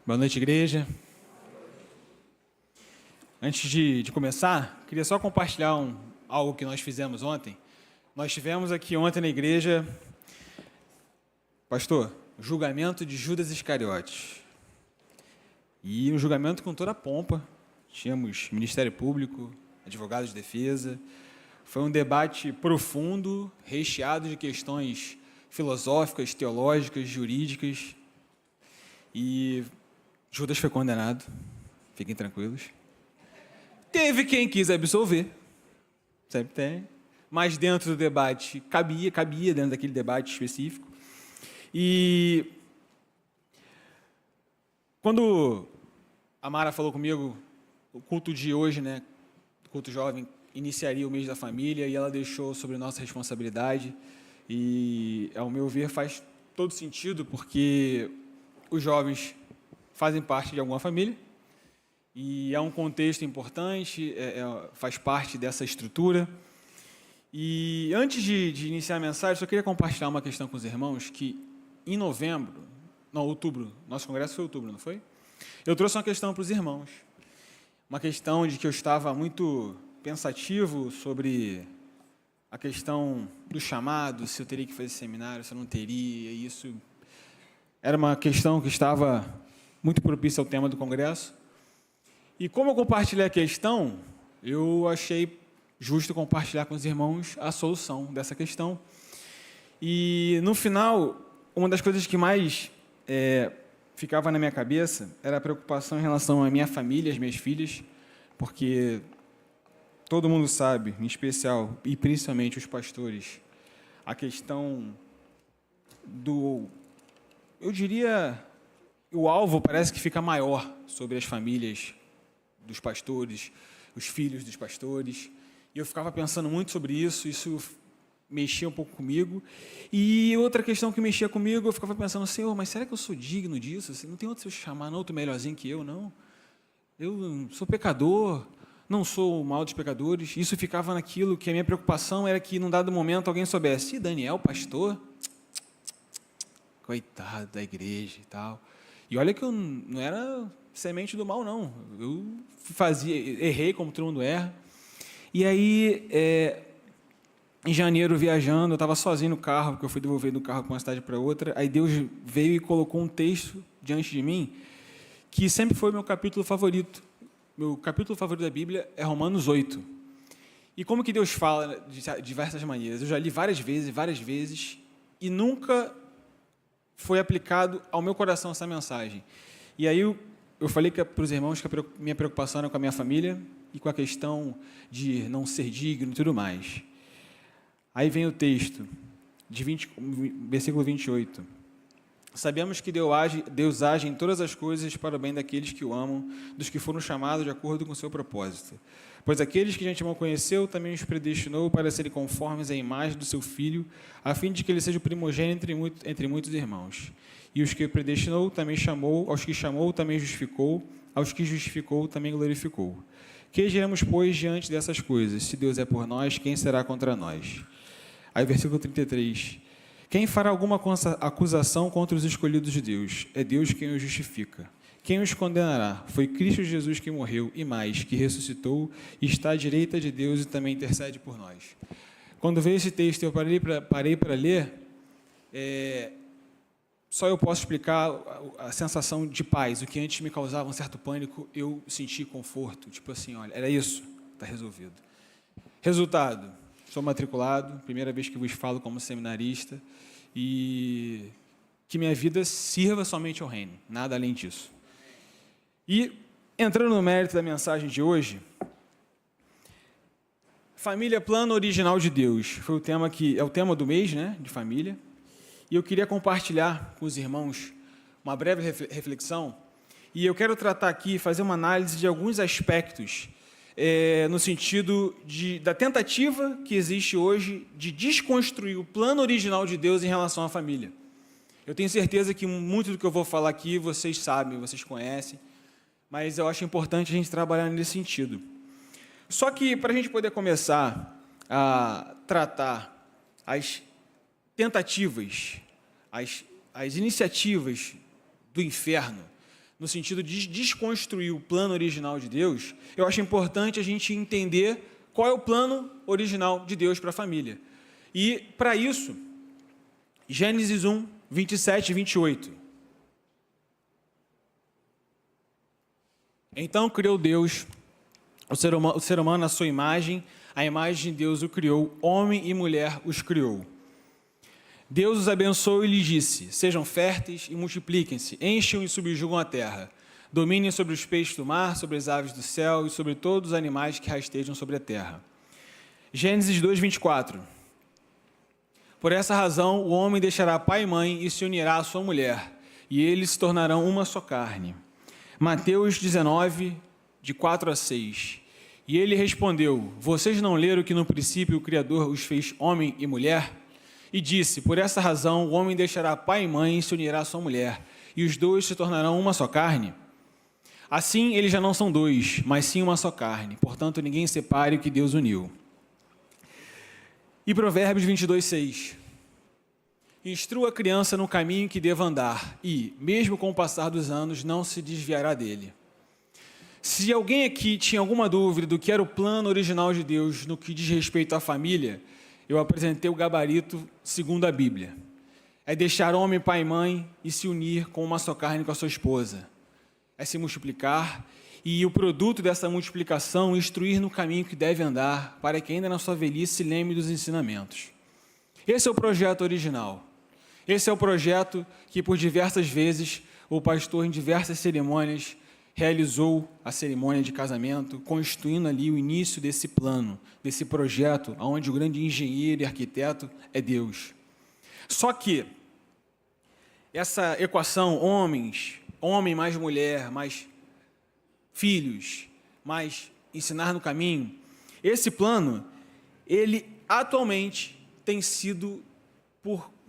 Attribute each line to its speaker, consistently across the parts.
Speaker 1: Boa noite, igreja. Antes de começar, queria só compartilhar algo que nós fizemos ontem. Nós tivemos aqui ontem na igreja, pastor, o julgamento de Judas Iscariotes. E um julgamento com toda a pompa. Tínhamos Ministério Público, advogados de defesa. Foi um debate profundo, recheado de questões filosóficas, teológicas, jurídicas. E Judas foi condenado, fiquem tranquilos. Teve quem quis absolver, sempre tem, mas dentro do debate, cabia dentro daquele debate específico. E quando a Mara falou comigo, o culto de hoje, né, o culto jovem, iniciaria o mês da família, e ela deixou sobre nossa responsabilidade, e, ao meu ver, faz todo sentido, porque os jovens fazem parte de alguma família, e é um contexto importante, faz parte dessa estrutura. E antes de iniciar a mensagem, só queria compartilhar uma questão com os irmãos, que em outubro, nosso congresso foi em outubro, não foi? Eu trouxe uma questão para os irmãos, uma questão de que eu estava muito pensativo sobre a questão do chamado, se eu teria que fazer seminário, se eu não teria, isso era uma questão que estava muito propícia ao tema do congresso. E como eu compartilhei a questão, eu achei justo compartilhar com os irmãos a solução dessa questão. E, no final, uma das coisas que mais ficava na minha cabeça era a preocupação em relação à minha família, às minhas filhas, porque todo mundo sabe, em especial, e principalmente os pastores, a questão eu diria, o alvo parece que fica maior sobre as famílias dos pastores, os filhos dos pastores, e eu ficava pensando muito sobre isso mexia um pouco comigo. E outra questão que mexia comigo, eu ficava pensando, Senhor, mas será que eu sou digno disso? Não tem outro se chamar, não, outro melhorzinho que eu, não? Eu sou pecador, não sou o mal dos pecadores. Isso ficava naquilo que a minha preocupação era que, num dado momento, alguém soubesse, Daniel, pastor, coitado da igreja e tal. E olha que eu não era semente do mal, não. Eu errei como todo mundo erra. E aí, em janeiro, viajando, eu estava sozinho no carro, porque eu fui devolver do carro para uma cidade para outra. Aí Deus veio e colocou um texto diante de mim, que sempre foi meu capítulo favorito. Meu capítulo favorito da Bíblia é Romanos 8. E como que Deus fala de diversas maneiras? Eu já li várias vezes, e nunca foi aplicado ao meu coração essa mensagem. E aí eu falei para os irmãos que a minha preocupação era com a minha família e com a questão de não ser digno e tudo mais. Aí vem o texto, versículo 28. Sabemos que Deus age em todas as coisas para o bem daqueles que o amam, dos que foram chamados de acordo com o seu propósito. Pois aqueles que de antemão conheceu, também os predestinou para serem conformes à imagem do seu Filho, a fim de que ele seja o primogênito entre muitos irmãos. E os que predestinou, também chamou, aos que chamou, também justificou, aos que justificou, também glorificou. Que diremos, pois, diante dessas coisas? Se Deus é por nós, quem será contra nós? Aí, versículo 33. Quem fará alguma acusação contra os escolhidos de Deus? É Deus quem os justifica. Quem os condenará? Foi Cristo Jesus que morreu, e mais, que ressuscitou, e está à direita de Deus e também intercede por nós. Quando veio esse texto, eu parei para ler, só eu posso explicar a sensação de paz. O que antes me causava um certo pânico, eu senti conforto. Tipo assim, olha, era isso, está resolvido. Resultado, sou matriculado, primeira vez que vos falo como seminarista, e que minha vida sirva somente ao reino, nada além disso. E, entrando no mérito da mensagem de hoje, família, plano original de Deus, foi o tema que é o tema do mês, né, de família. E eu queria compartilhar com os irmãos uma breve reflexão, e eu quero tratar aqui, fazer uma análise de alguns aspectos, no sentido da tentativa que existe hoje de desconstruir o plano original de Deus em relação à família. Eu tenho certeza que muito do que eu vou falar aqui vocês sabem, vocês conhecem, mas eu acho importante a gente trabalhar nesse sentido. Só que, para a gente poder começar a tratar as tentativas, as iniciativas do inferno no sentido de desconstruir o plano original de Deus, eu acho importante a gente entender qual é o plano original de Deus para a família. E, para isso, Gênesis 1, 27 e 28. Então criou Deus o ser humano na sua imagem, a imagem de Deus o criou, homem e mulher os criou. Deus os abençoou e lhes disse: sejam férteis e multipliquem-se, encham e subjugam a terra. Dominem sobre os peixes do mar, sobre as aves do céu e sobre todos os animais que rastejam sobre a terra. Gênesis 2, 24. Por essa razão, o homem deixará pai e mãe e se unirá à sua mulher, e eles se tornarão uma só carne. Mateus 19, de 4 a 6. E ele respondeu: vocês não leram que no princípio o Criador os fez homem e mulher? E disse: por essa razão o homem deixará pai e mãe e se unirá à sua mulher, e os dois se tornarão uma só carne. Assim eles já não são dois, mas sim uma só carne. Portanto, ninguém separe o que Deus uniu. E Provérbios 22, 6. Instrua a criança no caminho que deva andar, e, mesmo com o passar dos anos, não se desviará dele. Se alguém aqui tinha alguma dúvida do que era o plano original de Deus no que diz respeito à família, eu apresentei o gabarito segundo a Bíblia. É deixar homem, pai e mãe e se unir com uma só carne com a sua esposa. É se multiplicar e o produto dessa multiplicação instruir no caminho que deve andar, para que ainda na sua velhice se lembre dos ensinamentos. Esse é o projeto original. Esse é o projeto que por diversas vezes o pastor em diversas cerimônias realizou a cerimônia de casamento, constituindo ali o início desse plano, desse projeto, onde o grande engenheiro e arquiteto é Deus. Só que essa equação, homem mais mulher, mais filhos, mais ensinar no caminho, esse plano, ele atualmente tem sido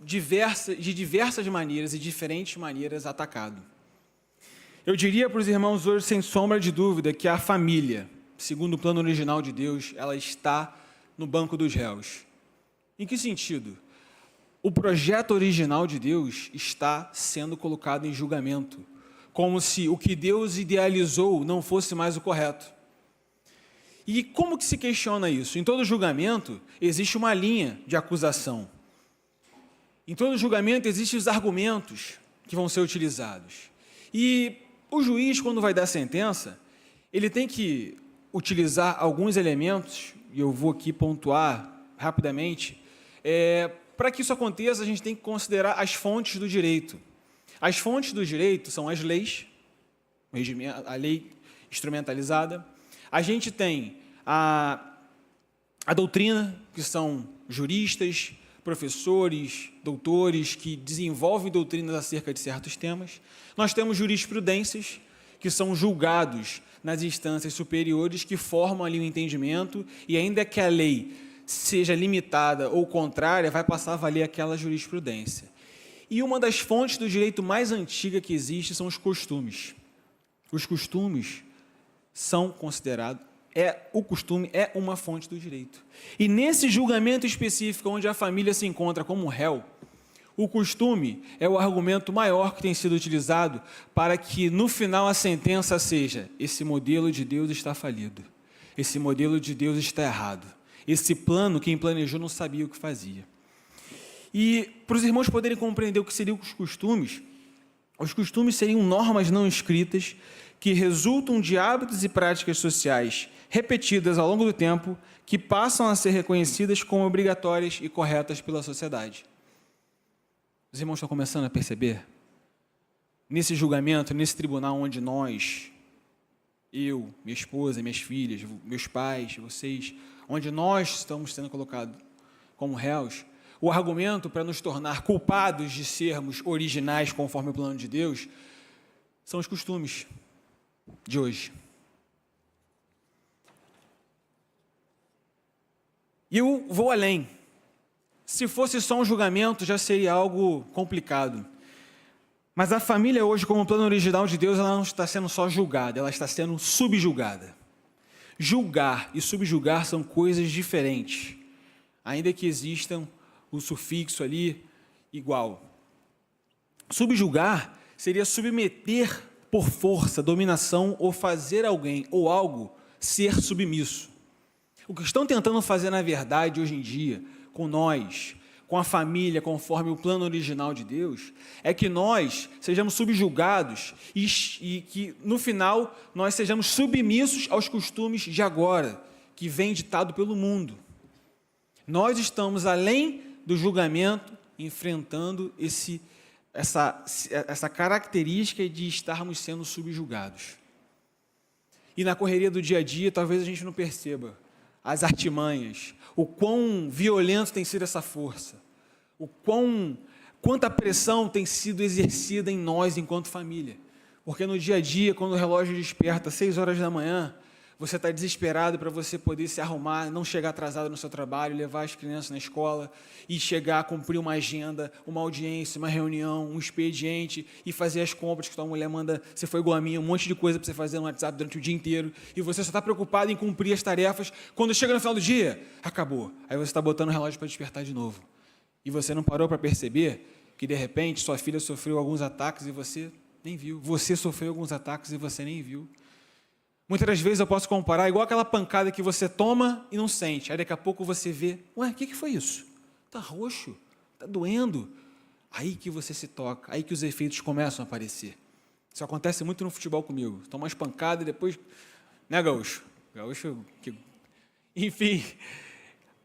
Speaker 1: de diversas maneiras e diferentes maneiras atacado. Eu diria para os irmãos hoje, sem sombra de dúvida, que a família, segundo o plano original de Deus, ela está no banco dos réus. Em que sentido? O projeto original de Deus está sendo colocado em julgamento, como se o que Deus idealizou não fosse mais o correto. E como que se questiona isso? Em todo julgamento existe uma linha de acusação. Em todo julgamento existem os argumentos que vão ser utilizados. E o juiz, quando vai dar sentença, ele tem que utilizar alguns elementos, e eu vou aqui pontuar rapidamente. Para que isso aconteça, a gente tem que considerar as fontes do direito. As fontes do direito são as leis, a lei instrumentalizada. A gente tem a doutrina, que são juristas, professores, doutores, que desenvolvem doutrinas acerca de certos temas. Nós temos jurisprudências, que são julgados nas instâncias superiores, que formam ali o entendimento, e ainda que a lei seja limitada ou contrária, vai passar a valer aquela jurisprudência. E uma das fontes do direito mais antiga que existe são os costumes. Os costumes são considerados, o costume é uma fonte do direito. E nesse julgamento específico, onde a família se encontra como réu, o costume é o argumento maior que tem sido utilizado para que, no final, a sentença seja: esse modelo de Deus está falido, esse modelo de Deus está errado, esse plano, quem planejou não sabia o que fazia. E, para os irmãos poderem compreender o que seriam os costumes seriam normas não escritas que resultam de hábitos e práticas sociais repetidas ao longo do tempo, que passam a ser reconhecidas como obrigatórias e corretas pela sociedade. Os irmãos estão começando a perceber? Nesse julgamento, nesse tribunal onde nós, eu, minha esposa, minhas filhas, meus pais, vocês, onde nós estamos sendo colocados como réus, o argumento para nos tornar culpados de sermos originais conforme o plano de Deus são os costumes de hoje. E eu vou além. Se fosse só um julgamento, já seria algo complicado. Mas a família hoje, como plano original de Deus, ela não está sendo só julgada, ela está sendo subjulgada. Julgar e subjugar são coisas diferentes, ainda que existam o sufixo ali igual. Subjugar seria submeter por força, dominação ou fazer alguém ou algo ser submisso. O que estão tentando fazer, na verdade, hoje em dia, com nós, com a família, conforme o plano original de Deus, é que nós sejamos subjugados e que, no final, nós sejamos submissos aos costumes de agora, que vem ditado pelo mundo. Nós estamos, além do julgamento, enfrentando essa característica de estarmos sendo subjugados. E na correria do dia a dia, talvez a gente não perceba as artimanhas, o quão violento tem sido essa força, quanta pressão tem sido exercida em nós enquanto família. Porque no dia a dia, quando o relógio desperta às 6 horas da manhã, você está desesperado para você poder se arrumar, não chegar atrasado no seu trabalho, levar as crianças na escola e chegar a cumprir uma agenda, uma audiência, uma reunião, um expediente e fazer as compras que tua mulher manda, você foi igual a mim, um monte de coisa para você fazer no WhatsApp durante o dia inteiro e você só está preocupado em cumprir as tarefas. Quando chega no final do dia, acabou. Aí você está botando o relógio para despertar de novo. E você não parou para perceber que, de repente, sua filha sofreu alguns ataques e você nem viu. Você sofreu alguns ataques e você nem viu. Muitas das vezes eu posso comparar igual aquela pancada que você toma e não sente. Aí daqui a pouco você vê, ué, o que foi isso? Está roxo, está doendo. Aí que você se toca, aí que os efeitos começam a aparecer. Isso acontece muito no futebol comigo. Toma umas pancadas e depois... Né, Gaúcho? Enfim,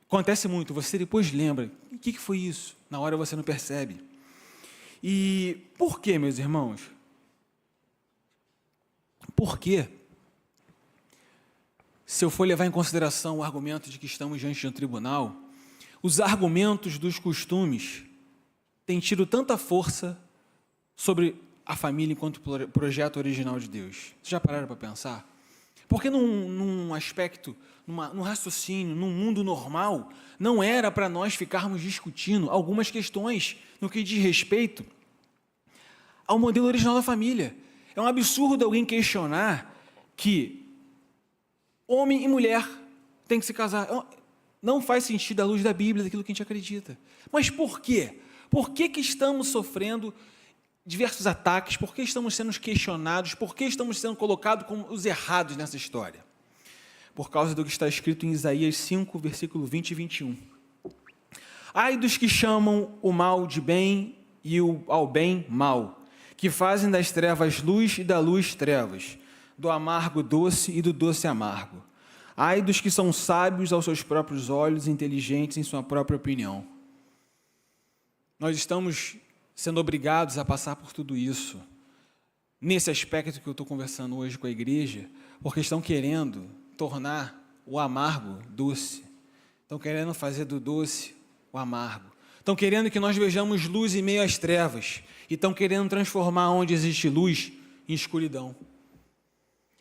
Speaker 1: acontece muito. Você depois lembra, o que foi isso? Na hora você não percebe. E por quê, meus irmãos? Por quê? Se eu for levar em consideração o argumento de que estamos diante de um tribunal, os argumentos dos costumes têm tido tanta força sobre a família enquanto projeto original de Deus. Vocês já pararam para pensar? Porque num aspecto, num raciocínio, num mundo normal, não era para nós ficarmos discutindo algumas questões no que diz respeito ao modelo original da família. É um absurdo alguém questionar que homem e mulher têm que se casar. Não faz sentido à luz da Bíblia, daquilo que a gente acredita. Mas por quê? Por que estamos sofrendo diversos ataques? Por que estamos sendo questionados? Por que estamos sendo colocados como os errados nessa história? Por causa do que está escrito em Isaías 5, versículo 20 e 21. Ai dos que chamam o mal de bem e ao bem mal, que fazem das trevas luz e da luz trevas, do amargo doce e do doce amargo. Ai dos que são sábios aos seus próprios olhos e inteligentes em sua própria opinião. Nós estamos sendo obrigados a passar por tudo isso, nesse aspecto que eu estou conversando hoje com a igreja, porque estão querendo tornar o amargo doce, estão querendo fazer do doce o amargo, estão querendo que nós vejamos luz em meio às trevas, e estão querendo transformar onde existe luz em escuridão.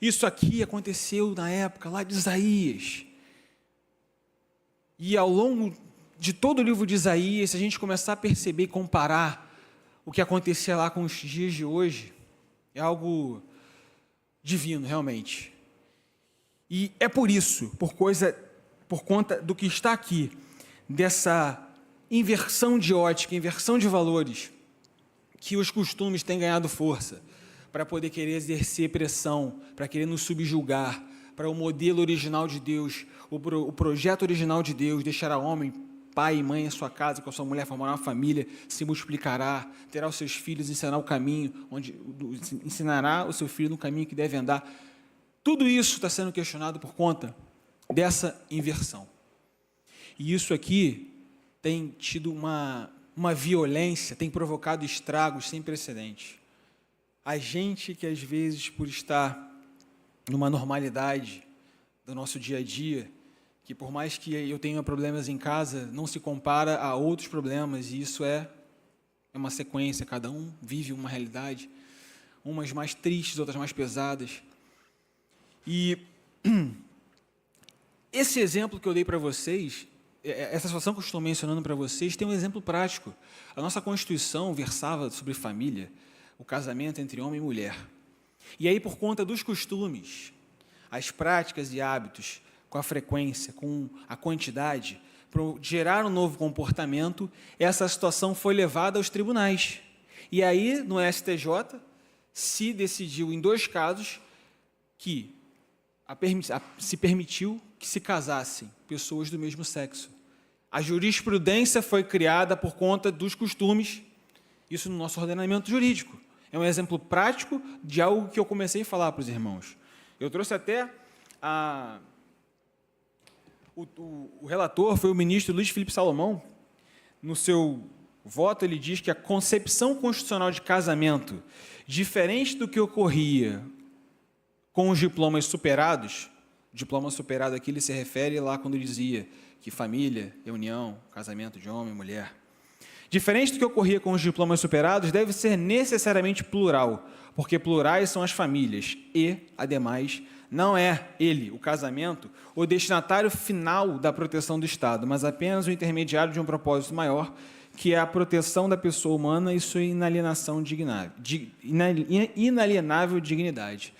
Speaker 1: Isso aqui aconteceu na época lá de Isaías. E ao longo de todo o livro de Isaías, se a gente começar a perceber e comparar o que acontecia lá com os dias de hoje, é algo divino, realmente. E é por isso, por conta do que está aqui, dessa inversão de ótica, inversão de valores, que os costumes têm ganhado força, para poder querer exercer pressão, para querer nos subjugar, para o modelo original de Deus, o projeto original de Deus, deixará homem, pai e mãe em sua casa, com a sua mulher, formará uma família, se multiplicará, terá os seus filhos, ensinará o seu filho no caminho que deve andar. Tudo isso está sendo questionado por conta dessa inversão. E isso aqui tem tido uma violência, tem provocado estragos sem precedentes. A gente que, às vezes, por estar numa normalidade do nosso dia a dia, que por mais que eu tenha problemas em casa, não se compara a outros problemas, e isso é uma sequência, cada um vive uma realidade, umas mais tristes, outras mais pesadas. E esse exemplo que eu dei para vocês, essa situação que eu estou mencionando para vocês, tem um exemplo prático. A nossa Constituição versava sobre família, o casamento entre homem e mulher. E aí, por conta dos costumes, as práticas e hábitos, com a frequência, com a quantidade, para gerar um novo comportamento, essa situação foi levada aos tribunais. E aí, no STJ, se decidiu, em 2 casos, que se permitiu que se casassem pessoas do mesmo sexo. A jurisprudência foi criada por conta dos costumes, isso no nosso ordenamento jurídico. É um exemplo prático de algo que eu comecei a falar para os irmãos. Eu trouxe até o relator, foi o ministro Luiz Felipe Salomão. No seu voto, ele diz que a concepção constitucional de casamento, diferente do que ocorria com os diplomas superados, diploma superado aqui ele se refere lá quando dizia que família é união, casamento de homem e mulher. Diferente do que ocorria com os diplomas superados, deve ser necessariamente plural, porque plurais são as famílias e, ademais, não é ele, o casamento, o destinatário final da proteção do Estado, mas apenas o intermediário de um propósito maior, que é a proteção da pessoa humana e sua inalienável dignidade.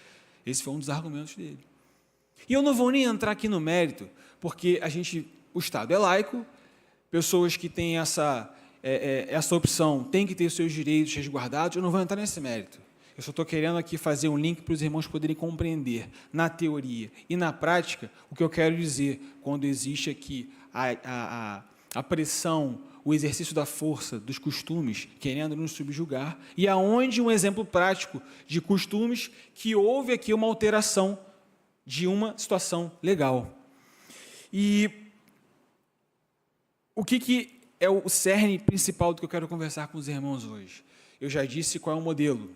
Speaker 1: Esse foi um dos argumentos dele. E eu não vou nem entrar aqui no mérito, porque o Estado é laico, pessoas que têm essa opção têm que ter seus direitos resguardados, eu não vou entrar nesse mérito. Eu só estou querendo aqui fazer um link para os irmãos poderem compreender, na teoria e na prática, o que eu quero dizer quando existe aqui a pressão, o exercício da força, dos costumes, querendo nos subjugar, e aonde um exemplo prático de costumes que houve aqui uma alteração de uma situação legal. E o que é o cerne principal do que eu quero conversar com os irmãos hoje? Eu já disse qual é o modelo,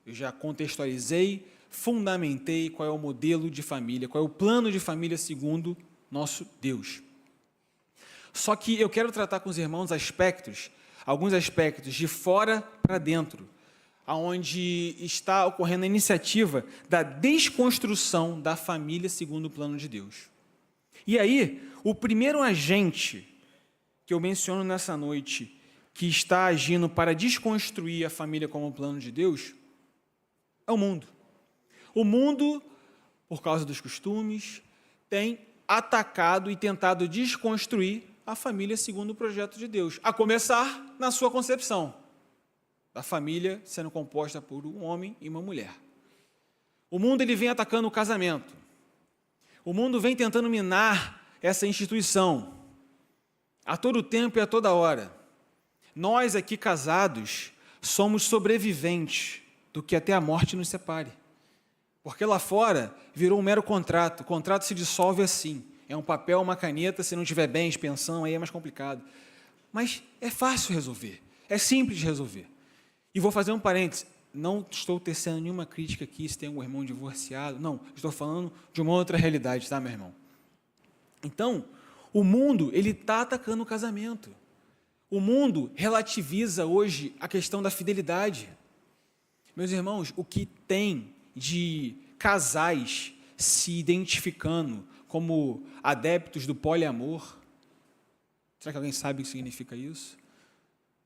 Speaker 1: eu já contextualizei, fundamentei qual é o modelo de família, qual é o plano de família segundo nosso Deus. Só que eu quero tratar com os irmãos alguns aspectos de fora para dentro, onde está ocorrendo a iniciativa da desconstrução da família segundo o plano de Deus. E aí, o primeiro agente que eu menciono nessa noite, que está agindo para desconstruir a família como plano de Deus, é o mundo. O mundo, por causa dos costumes, tem atacado e tentado desconstruir a família segundo o projeto de Deus, a começar na sua concepção, a família sendo composta por um homem e uma mulher. O mundo ele vem atacando o casamento. O mundo vem tentando minar essa instituição a todo tempo e a toda hora. Nós aqui casados somos sobreviventes do que até a morte nos separe. Porque lá fora virou um mero contrato. O contrato se dissolve assim. É um papel, uma caneta, se não tiver bens, pensão, aí é mais complicado. Mas é fácil resolver. É simples de resolver. E vou fazer um parênteses. Não estou tecendo nenhuma crítica aqui se tem algum irmão divorciado. Não, estou falando de uma outra realidade, tá, meu irmão? Então, o mundo, ele está atacando o casamento. O mundo relativiza hoje a questão da fidelidade. Meus irmãos, o que tem de casais se identificando como adeptos do poliamor? Será que alguém sabe o que significa isso?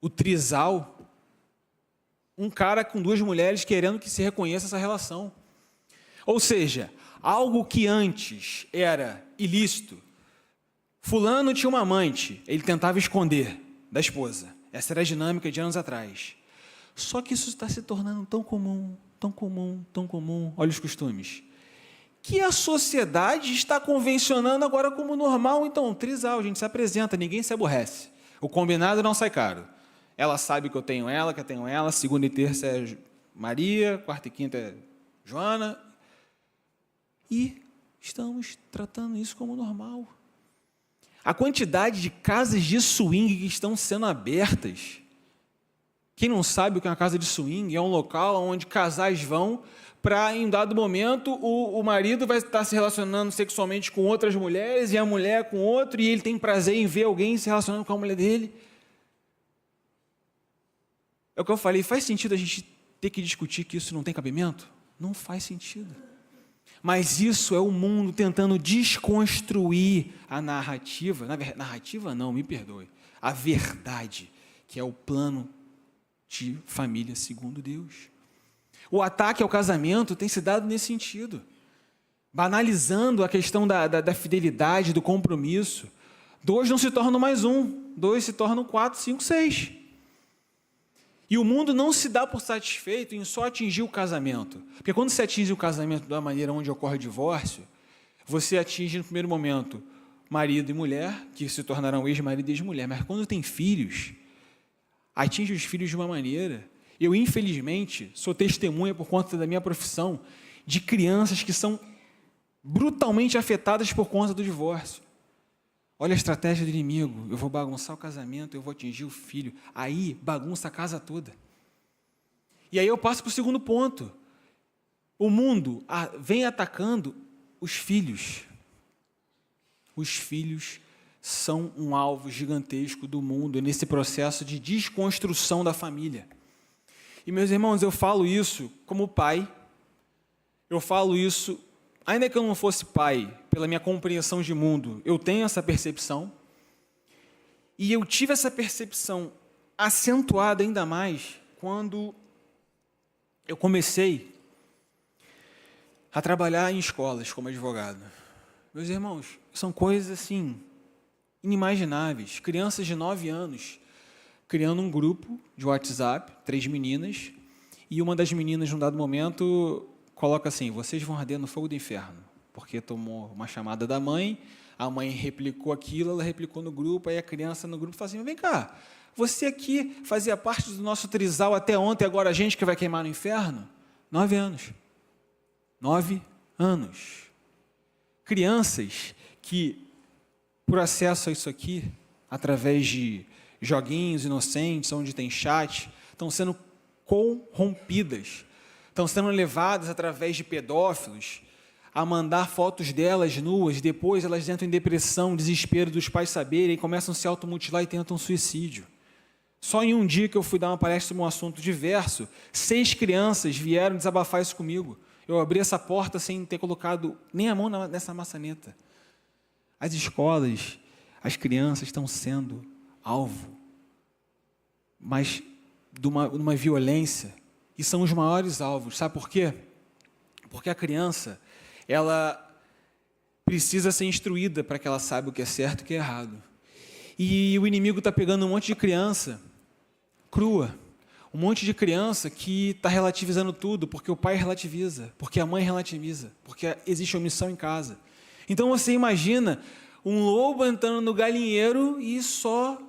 Speaker 1: O trisal. Um cara com 2 mulheres querendo que se reconheça essa relação. Ou seja, algo que antes era ilícito. Fulano tinha uma amante, ele tentava esconder da esposa. Essa era a dinâmica de anos atrás. Só que isso está se tornando tão comum, tão comum, tão comum. Olha os costumes. Que a sociedade está convencionando agora como normal. Então, trisal, a gente se apresenta, ninguém se aborrece. O combinado não sai caro. Ela sabe que eu tenho ela, segunda e terça é Maria, quarta e quinta é Joana. E estamos tratando isso como normal. A quantidade de casas de swing que estão sendo abertas. Quem não sabe o que é uma casa de swing, é um local onde casais vão para, em um dado momento, o marido vai estar se relacionando sexualmente com outras mulheres e a mulher com outro, e ele tem prazer em ver alguém se relacionando com a mulher dele. É o que eu falei, faz sentido a gente ter que discutir que isso não tem cabimento? Não faz sentido. Mas isso é o mundo tentando desconstruir a narrativa, narrativa não, me perdoe, a verdade, que é o plano de família segundo Deus. O ataque ao casamento tem se dado nesse sentido, banalizando a questão da fidelidade, do compromisso. 2 não se tornam mais 1, 2 se tornam 4, 5, 6. E o mundo não se dá por satisfeito em só atingir o casamento. Porque quando você atinge o casamento da maneira onde ocorre o divórcio, você atinge no primeiro momento marido e mulher, que se tornarão ex-marido e ex-mulher. Mas quando tem filhos, atinge os filhos de uma maneira. Eu, infelizmente, sou testemunha por conta da minha profissão de crianças que são brutalmente afetadas por conta do divórcio. Olha a estratégia do inimigo, eu vou bagunçar o casamento, eu vou atingir o filho, aí bagunça a casa toda. E aí eu passo para o segundo ponto. O mundo vem atacando os filhos. Os filhos são um alvo gigantesco do mundo nesse processo de desconstrução da família. E, meus irmãos, eu falo isso como pai, eu falo isso, ainda que eu não fosse pai, pela minha compreensão de mundo, eu tenho essa percepção, e eu tive essa percepção acentuada ainda mais quando eu comecei a trabalhar em escolas como advogado. Meus irmãos, são coisas assim, inimagináveis. Crianças de 9 anos criando um grupo de WhatsApp, 3 meninas, e uma das meninas, num dado momento, coloca assim: vocês vão arder no fogo do inferno, porque tomou uma chamada da mãe, a mãe replicou aquilo, ela replicou no grupo, aí a criança no grupo fala assim: vem cá, você aqui fazia parte do nosso trisal até ontem, agora a gente que vai queimar no inferno? 9 anos. 9 anos. Crianças que, por acesso a isso aqui, através de joguinhos inocentes, onde tem chat, estão sendo corrompidas, estão sendo levadas através de pedófilos a mandar fotos delas nuas, depois elas entram em depressão, desespero dos pais saberem, e começam a se automutilar e tentam suicídio. Só em um dia que eu fui dar uma palestra sobre um assunto diverso, 6 crianças vieram desabafar isso comigo. Eu abri essa porta sem ter colocado nem a mão nessa maçaneta. As escolas, as crianças estão sendo alvo, mas de uma violência, e são os maiores alvos. Sabe por quê? Porque a criança, ela precisa ser instruída para que ela saiba o que é certo e o que é errado. E o inimigo está pegando um monte de criança crua, um monte de criança que está relativizando tudo, porque o pai relativiza, porque a mãe relativiza, porque existe omissão em casa. Então você imagina um lobo entrando no galinheiro e só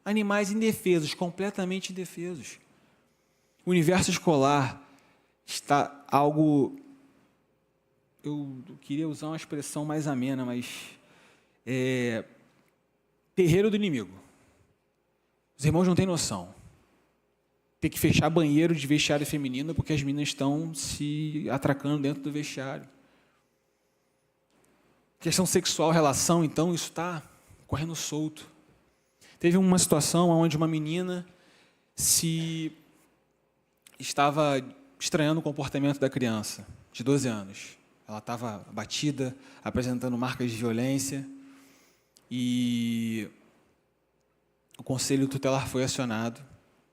Speaker 1: animais indefesos, completamente indefesos. O universo escolar está algo... Eu queria usar uma expressão mais amena, mas... terreiro do inimigo. Os irmãos não têm noção. Ter que fechar banheiro de vestiário feminino porque as meninas estão se atracando dentro do vestiário. Questão sexual, relação, então, isso está correndo solto. Teve uma situação onde uma menina estava estranhando o comportamento da criança, de 12 anos. Ela estava abatida, apresentando marcas de violência, e o conselho tutelar foi acionado,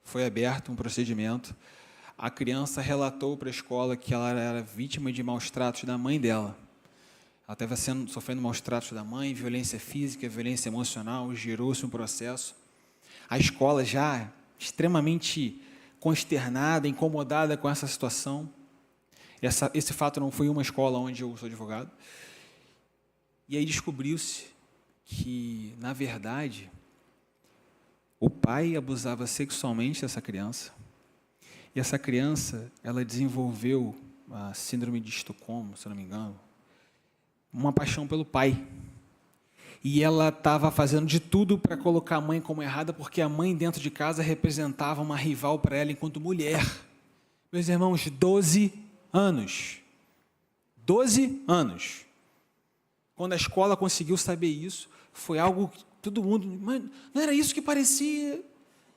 Speaker 1: foi aberto um procedimento. A criança relatou para a escola que ela era vítima de maus tratos da mãe dela. Ela estava sofrendo maus tratos da mãe, violência física, violência emocional, gerou-se um processo. A escola já extremamente consternada, incomodada com essa situação. Esse fato não foi uma escola onde eu sou advogado. E aí descobriu-se que, na verdade, o pai abusava sexualmente dessa criança, e essa criança, ela desenvolveu a síndrome de Estocolmo, se eu não me engano, uma paixão pelo pai. E ela estava fazendo de tudo para colocar a mãe como errada, porque a mãe dentro de casa representava uma rival para ela enquanto mulher. Meus irmãos, 12 anos. 12 anos. Quando a escola conseguiu saber isso, foi algo que todo mundo... Mas não era isso que parecia?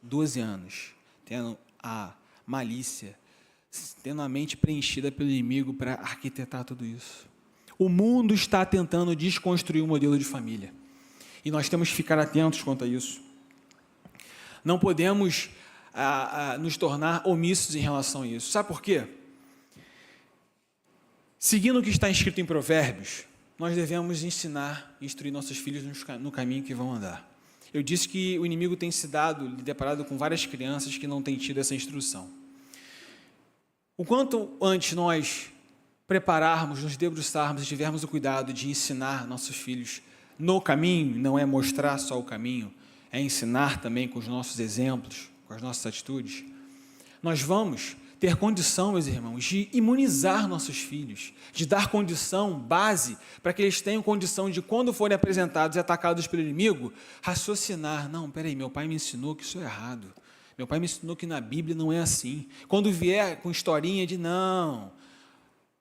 Speaker 1: 12 anos, tendo a malícia, tendo a mente preenchida pelo inimigo para arquitetar tudo isso. O mundo está tentando desconstruir o modelo de família. E nós temos que ficar atentos quanto a isso. Não podemos nos tornar omissos em relação a isso. Sabe por quê? Seguindo o que está escrito em Provérbios, nós devemos instruir nossos filhos no caminho que vão andar. eu disse que o inimigo tem se deparado com várias crianças que não têm tido essa instrução. O quanto antes nós prepararmos, nos debruçarmos e tivermos o cuidado de ensinar nossos filhos no caminho, não é mostrar só o caminho, é ensinar também com os nossos exemplos, com as nossas atitudes, nós vamos ter condição, meus irmãos, de imunizar nossos filhos, de dar condição, base, para que eles tenham condição de, quando forem apresentados e atacados pelo inimigo, raciocinar. Não, peraí, meu pai me ensinou que isso é errado. Meu pai me ensinou que na Bíblia não é assim. Quando vier com historinha de não,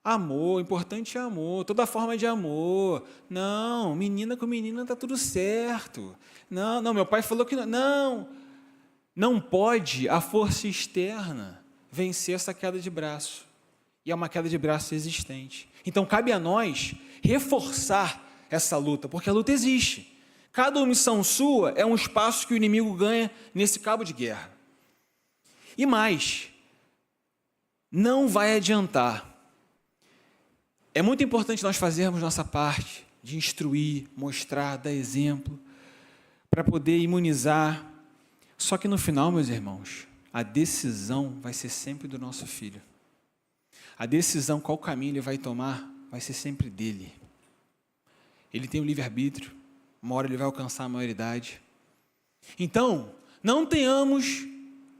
Speaker 1: amor, o importante é amor, toda forma de amor. Não, menina com menina está tudo certo. Não, meu pai falou que não. Não pode a força externa vencer essa queda de braço. E é uma queda de braço existente. Então, cabe a nós reforçar essa luta, porque a luta existe. Cada omissão sua é um espaço que o inimigo ganha nesse cabo de guerra. E mais, não vai adiantar. É muito importante nós fazermos nossa parte de instruir, mostrar, dar exemplo, para poder imunizar. Só que no final, meus irmãos, a decisão vai ser sempre do nosso filho. A decisão, qual caminho ele vai tomar, vai ser sempre dele. Ele tem o livre-arbítrio, uma hora ele vai alcançar a maioridade. Então, não tenhamos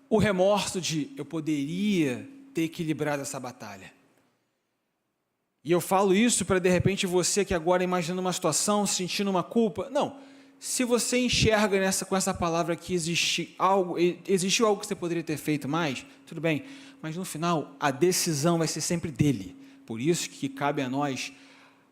Speaker 1: o remorso de eu poderia ter equilibrado essa batalha. E eu falo isso para, de repente, você que agora imaginando uma situação, sentindo uma culpa. Não, se você enxerga com essa palavra que existiu algo que você poderia ter feito mais, tudo bem, mas no final a decisão vai ser sempre dele. Por isso que cabe a nós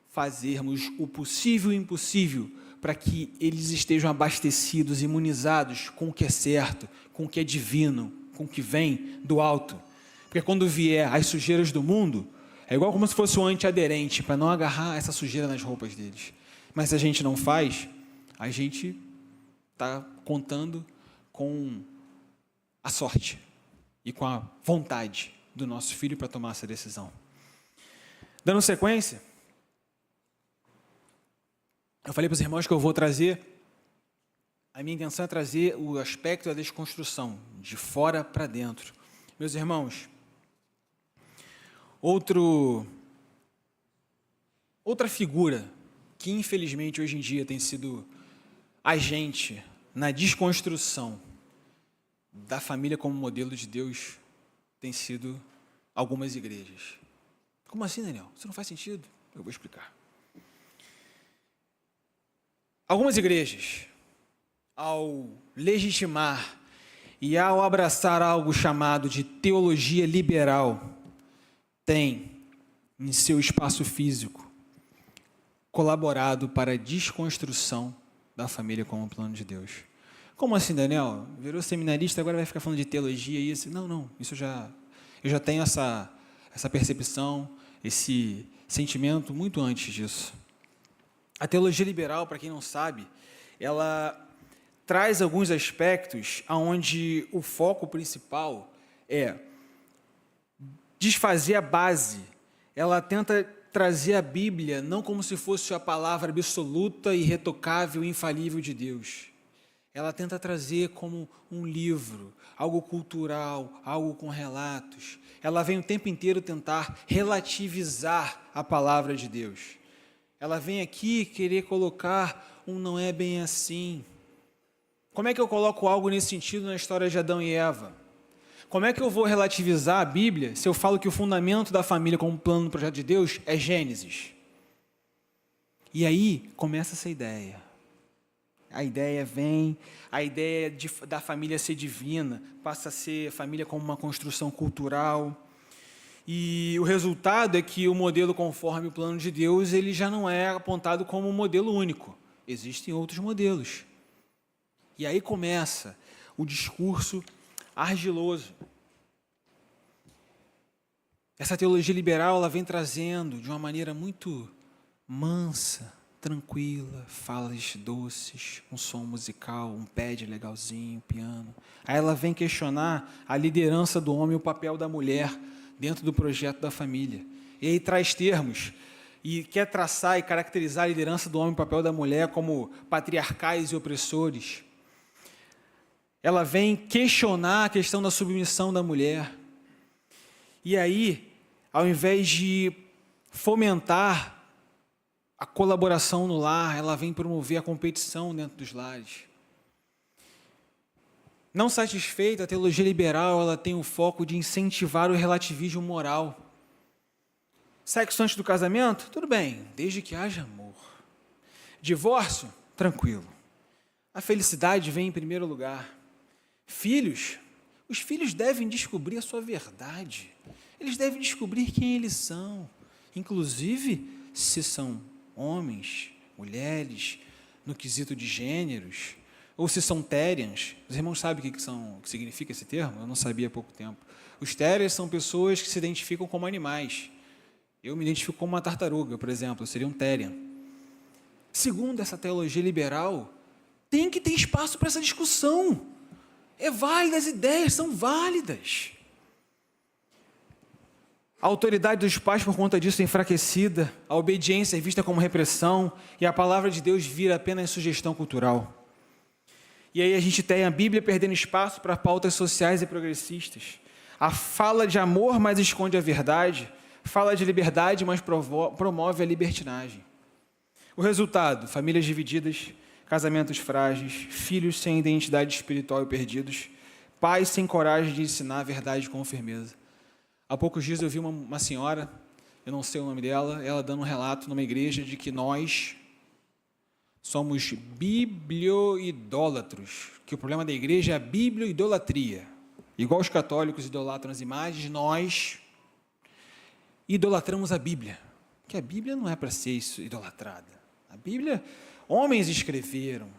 Speaker 1: fazermos o possível e o impossível para que eles estejam abastecidos, imunizados com o que é certo, com o que é divino, com o que vem do alto. Porque quando vier as sujeiras do mundo, é igual como se fosse um antiaderente, para não agarrar essa sujeira nas roupas deles. Mas se a gente não faz, a gente está contando com a sorte e com a vontade do nosso filho para tomar essa decisão. Dando sequência, eu falei para os irmãos que eu vou trazer, a minha intenção é trazer o aspecto da desconstrução, de fora para dentro. Meus irmãos, outra figura que infelizmente hoje em dia tem sido agente na desconstrução da família como modelo de Deus tem sido algumas igrejas. Como assim, Daniel? Isso não faz sentido? Eu vou explicar. Algumas igrejas, ao legitimar e ao abraçar algo chamado de teologia liberal, têm, em seu espaço físico, colaborado para a desconstrução da família como plano de Deus. Como assim, Daniel? Virou seminarista, agora vai ficar falando de teologia e isso? Não, eu já tenho essa percepção, esse sentimento muito antes disso. A teologia liberal, para quem não sabe, ela traz alguns aspectos onde o foco principal é desfazer a base. Ela tenta trazer a Bíblia não como se fosse a palavra absoluta, irretocável e infalível de Deus. Ela tenta trazer como um livro, algo cultural, algo com relatos. Ela vem o tempo inteiro tentar relativizar a palavra de Deus. Ela vem aqui querer colocar um não é bem assim. Como é que eu coloco algo nesse sentido na história de Adão e Eva? Como é que eu vou relativizar a Bíblia se eu falo que o fundamento da família como plano do projeto de Deus é Gênesis? E aí começa essa ideia. A ideia vem, a ideia da família ser divina, passa a ser família como uma construção cultural. E o resultado é que o modelo conforme o plano de Deus, ele já não é apontado como um modelo único. Existem outros modelos. E aí começa o discurso argiloso. Essa teologia liberal, ela vem trazendo de uma maneira muito mansa, tranquila, falas doces, um som musical, um pad legalzinho, piano. Aí ela vem questionar a liderança do homem e o papel da mulher dentro do projeto da família. E aí traz termos e quer traçar e caracterizar a liderança do homem e o papel da mulher como patriarcais e opressores. ela vem questionar a questão da submissão da mulher. E aí, ao invés de fomentar a colaboração no lar, ela vem promover a competição dentro dos lares. Não satisfeita, a teologia liberal ela tem o foco de incentivar o relativismo moral. Sexo antes do casamento? Tudo bem, desde que haja amor. Divórcio? Tranquilo. A felicidade vem em primeiro lugar. Filhos? Os filhos devem descobrir a sua verdade. Eles devem descobrir quem eles são. Inclusive, se são homens, mulheres, no quesito de gêneros, ou se são therians. Os irmãos sabem o que significa esse termo? Eu não sabia há pouco tempo. Os therians são pessoas que se identificam como animais. Eu me identifico como uma tartaruga, por exemplo, eu seria um therian. Segundo essa teologia liberal, tem que ter espaço para essa discussão. É válida, as ideias são válidas. A autoridade dos pais, por conta disso, é enfraquecida, a obediência é vista como repressão, e a palavra de Deus vira apenas sugestão cultural. E aí a gente tem a Bíblia perdendo espaço para pautas sociais e progressistas. A fala de amor, mas esconde a verdade. Fala de liberdade, mas promove a libertinagem. O resultado, famílias divididas, casamentos frágeis, filhos sem identidade espiritual e perdidos, pais sem coragem de ensinar a verdade com firmeza. Há poucos dias eu vi uma senhora, eu não sei o nome dela, ela dando um relato numa igreja de que nós somos biblioidólatros, que o problema da igreja é a biblioidolatria. Igual os católicos idolatram as imagens, nós idolatramos a Bíblia, porque a Bíblia não é para ser idolatrada. A Bíblia, homens escreveram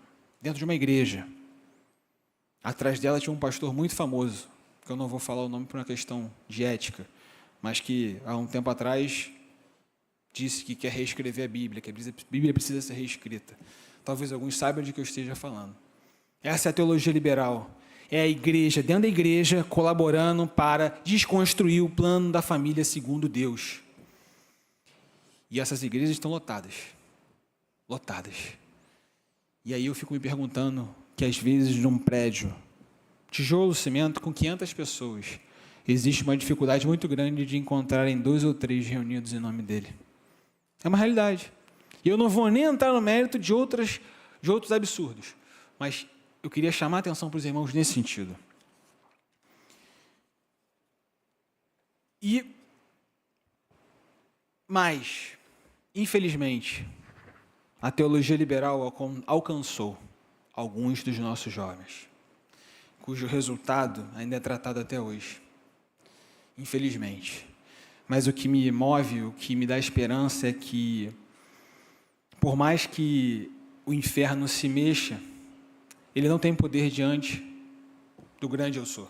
Speaker 1: dentro de uma igreja. Atrás dela tinha um pastor muito famoso, que eu não vou falar o nome por uma questão de ética, mas que há um tempo atrás disse que quer reescrever a Bíblia, que a Bíblia precisa ser reescrita. Talvez alguns saibam de que eu esteja falando. Essa é a teologia liberal. É a igreja, dentro da igreja, colaborando para desconstruir o plano da família segundo Deus. E essas igrejas estão lotadas. Lotadas. E aí eu fico me perguntando que às vezes num prédio, tijolo, cimento, com 500 pessoas, existe uma dificuldade muito grande de encontrarem 2 ou 3 reunidos em nome dele. É uma realidade. E eu não vou nem entrar no mérito de outros absurdos, mas eu queria chamar a atenção para os irmãos nesse sentido. Mas, infelizmente, a teologia liberal alcançou alguns dos nossos jovens, cujo resultado ainda é tratado até hoje. Infelizmente. Mas o que me move, o que me dá esperança é que, por mais que o inferno se mexa, ele não tem poder diante do grande eu sou.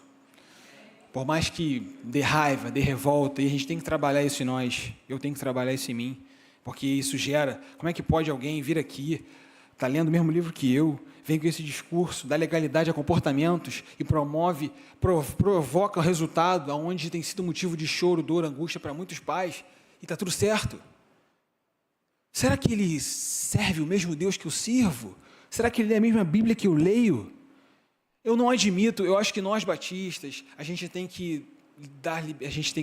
Speaker 1: Por mais que dê raiva, dê revolta, e a gente tem que trabalhar isso em nós, eu tenho que trabalhar isso em mim, porque isso gera, como é que pode alguém vir aqui, está lendo o mesmo livro que eu, vem com esse discurso, dá legalidade a comportamentos e provoca o resultado onde tem sido motivo de choro, dor, angústia para muitos pais, e está tudo certo. Será que ele serve o mesmo Deus que eu sirvo? Será que ele lê a mesma Bíblia que eu leio? Eu não admito, eu acho que nós batistas, a gente tem que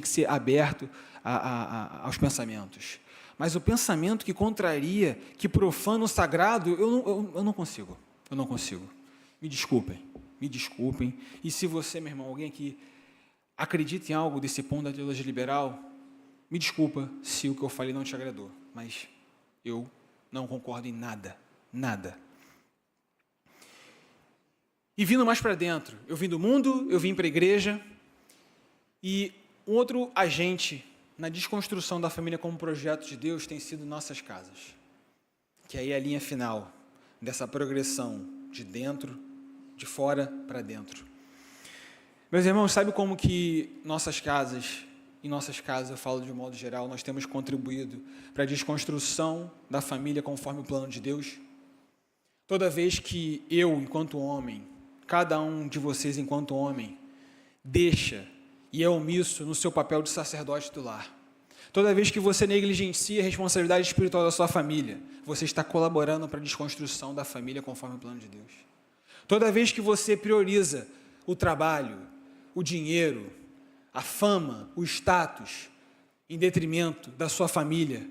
Speaker 1: ser aberto aos pensamentos. Mas o pensamento que contraria, que profana o sagrado, eu não consigo. Eu não consigo. Me desculpem. E se você, meu irmão, alguém aqui acredita em algo desse ponto da teologia liberal, me desculpa se o que eu falei não te agradou, mas eu não concordo em nada. E vindo mais para dentro, eu vim do mundo, eu vim para a igreja, e um outro agente na desconstrução da família como projeto de Deus tem sido nossas casas, que aí é a linha final dessa progressão de dentro, de fora para dentro. Meus irmãos, sabe como que em nossas casas, eu falo de um modo geral, nós temos contribuído para a desconstrução da família conforme o plano de Deus? Toda vez que eu, enquanto homem, cada um de vocês, enquanto homem, deixa e é omisso no seu papel de sacerdote do lar, toda vez que você negligencia a responsabilidade espiritual da sua família, você está colaborando para a desconstrução da família conforme o plano de Deus. Toda vez que você prioriza o trabalho, o dinheiro, a fama, o status, em detrimento da sua família,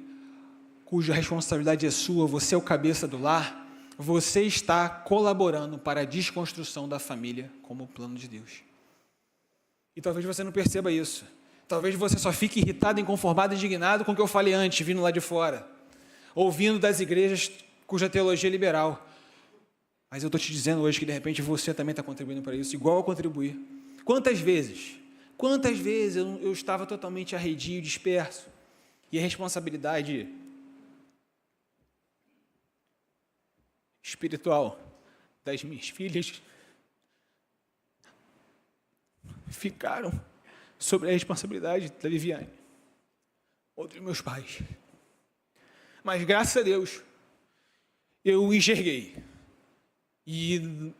Speaker 1: cuja responsabilidade é sua, você é o cabeça do lar, você está colaborando para a desconstrução da família como plano de Deus. E talvez você não perceba isso. Talvez você só fique irritado, inconformado, indignado com o que eu falei antes, vindo lá de fora, ouvindo das igrejas cuja teologia é liberal. Mas eu estou te dizendo hoje que de repente você também está contribuindo para isso, igual a contribuir. Quantas vezes eu estava totalmente arredio, disperso, e a responsabilidade espiritual das minhas filhas ficaram sobre a responsabilidade da Viviane ou dos meus pais. Mas graças a Deus eu enxerguei e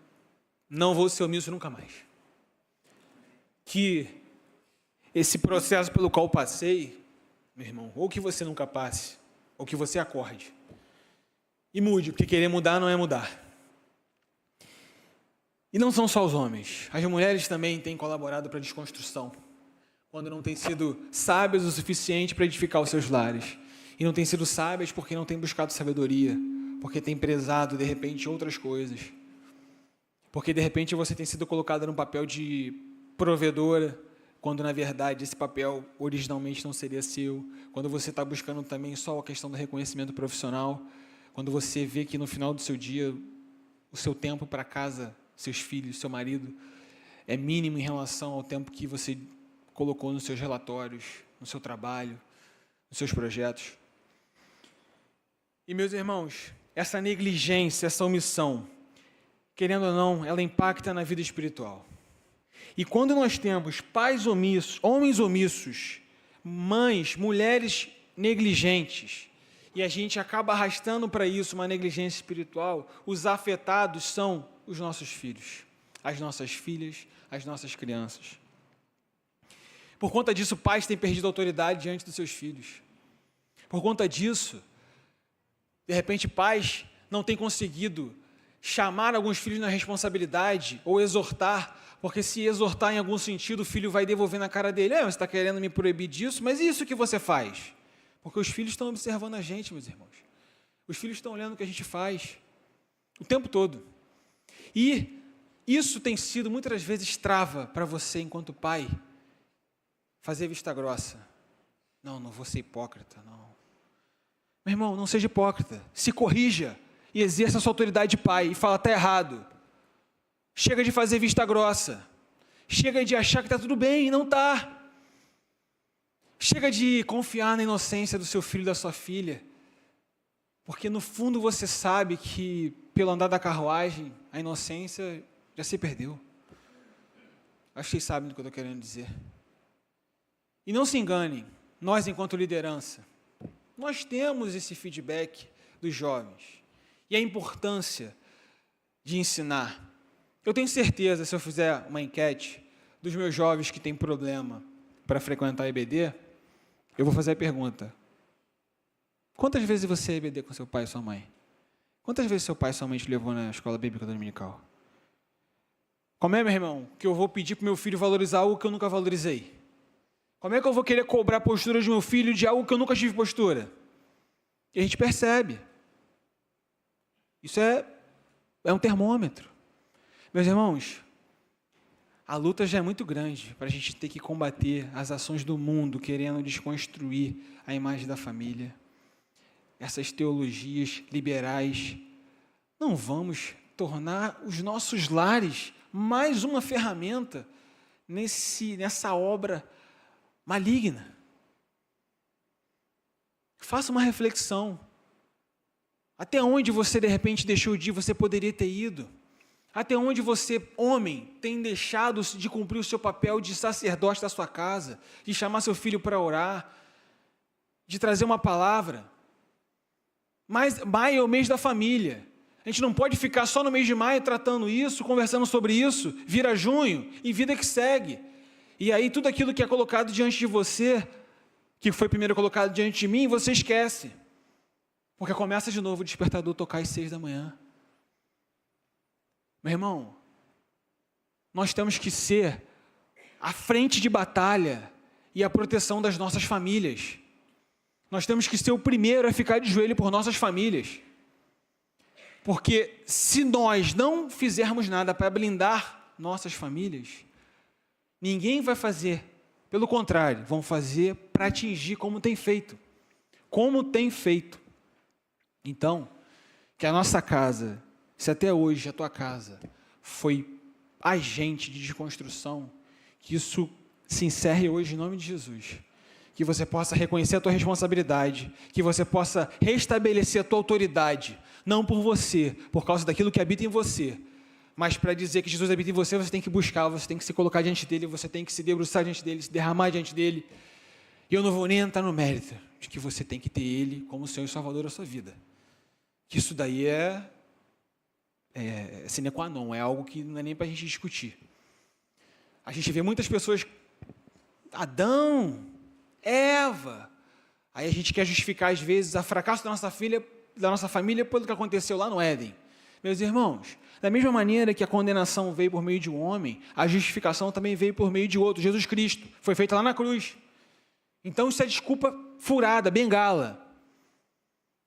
Speaker 1: não vou ser omisso nunca mais. Que esse processo pelo qual passei, meu irmão, ou que você nunca passe, ou que você acorde e mude, porque querer mudar não é mudar. E não são só os homens, as mulheres também têm colaborado para a desconstrução, quando não têm sido sábias o suficiente para edificar os seus lares. E não têm sido sábias porque não têm buscado sabedoria, porque têm prezado, de repente, outras coisas. Porque, de repente, você tem sido colocada num papel de provedora, quando, na verdade, esse papel originalmente não seria seu. Quando você está buscando também só a questão do reconhecimento profissional. Quando você vê que, no final do seu dia, o seu tempo para casa, seus filhos, seu marido, é mínimo em relação ao tempo que você colocou nos seus relatórios, no seu trabalho, nos seus projetos. E, meus irmãos, essa negligência, essa omissão, querendo ou não, ela impacta na vida espiritual. E quando nós temos pais omissos, homens omissos, mães, mulheres negligentes, e a gente acaba arrastando para isso uma negligência espiritual, os afetados são os nossos filhos, as nossas filhas, as nossas crianças. Por conta disso, pais têm perdido a autoridade diante dos seus filhos. Por conta disso, de repente, pais não têm conseguido chamar alguns filhos na responsabilidade ou exortar, porque se exortar em algum sentido, o filho vai devolver na cara dele: você está querendo me proibir disso, mas e isso que você faz? Porque os filhos estão observando a gente, meus irmãos. Os filhos estão olhando o que a gente faz o tempo todo. E isso tem sido muitas vezes trava para você, enquanto pai, fazer vista grossa. Não vou ser hipócrita, não. Meu irmão, não seja hipócrita. Se corrija e exerça a sua autoridade de pai e fala: está errado. Chega de fazer vista grossa. Chega de achar que está tudo bem e não está. Chega de confiar na inocência do seu filho e da sua filha. Porque no fundo você sabe que, pelo andar da carruagem, a inocência já se perdeu. Acho que vocês sabem do que eu estou querendo dizer. E não se enganem, nós, enquanto liderança, nós temos esse feedback dos jovens e a importância de ensinar. Eu tenho certeza, se eu fizer uma enquete dos meus jovens que têm problema para frequentar a EBD, eu vou fazer a pergunta: quantas vezes você é EBD com seu pai e sua mãe? Quantas vezes seu pai e sua mãe te levou na escola bíblica dominical? Como é, meu irmão, que eu vou pedir para o meu filho valorizar algo que eu nunca valorizei? Como é que eu vou querer cobrar a postura de meu filho de algo que eu nunca tive postura? E a gente percebe. Isso é um termômetro. Meus irmãos, a luta já é muito grande para a gente ter que combater as ações do mundo querendo desconstruir a imagem da família. Essas teologias liberais. Não vamos tornar os nossos lares mais uma ferramenta nessa obra maligna. Faça uma reflexão. Até onde você, de repente, deixou de ir, você poderia ter ido? Até onde você, homem, tem deixado de cumprir o seu papel de sacerdote da sua casa, de chamar seu filho para orar, de trazer uma palavra? Mas maio é o mês da família. A gente não pode ficar só no mês de maio tratando isso, conversando sobre isso, vira junho e vida que segue. E aí tudo aquilo que é colocado diante de você, que foi primeiro colocado diante de mim, você esquece. Porque começa de novo o despertador tocar às 6 da manhã. Meu irmão, nós temos que ser a frente de batalha e a proteção das nossas famílias. Nós temos que ser o primeiro a ficar de joelho por nossas famílias. Porque se nós não fizermos nada para blindar nossas famílias, ninguém vai fazer. Pelo contrário, vão fazer para atingir como tem feito. Como tem feito. Então, que a nossa casa, se até hoje a tua casa foi agente de desconstrução, que isso se encerre hoje em nome de Jesus. Que você possa reconhecer a tua responsabilidade, que você possa restabelecer a tua autoridade, não por você, por causa daquilo que habita em você, mas para dizer que Jesus habita em você, você tem que buscar, você tem que se colocar diante dele, você tem que se debruçar diante dele, se derramar diante dele. E eu não vou nem entrar no mérito de que você tem que ter ele como Senhor e Salvador da sua vida. Que isso daí é sine qua non, é algo que não é nem para a gente discutir. A gente vê muitas pessoas, Adão, Eva, aí a gente quer justificar às vezes o fracasso da nossa família pelo que aconteceu lá no Éden. Meus irmãos, da mesma maneira que a condenação veio por meio de um homem, a justificação também veio por meio de outro, Jesus Cristo, foi feita lá na cruz. Então isso é desculpa furada, bengala.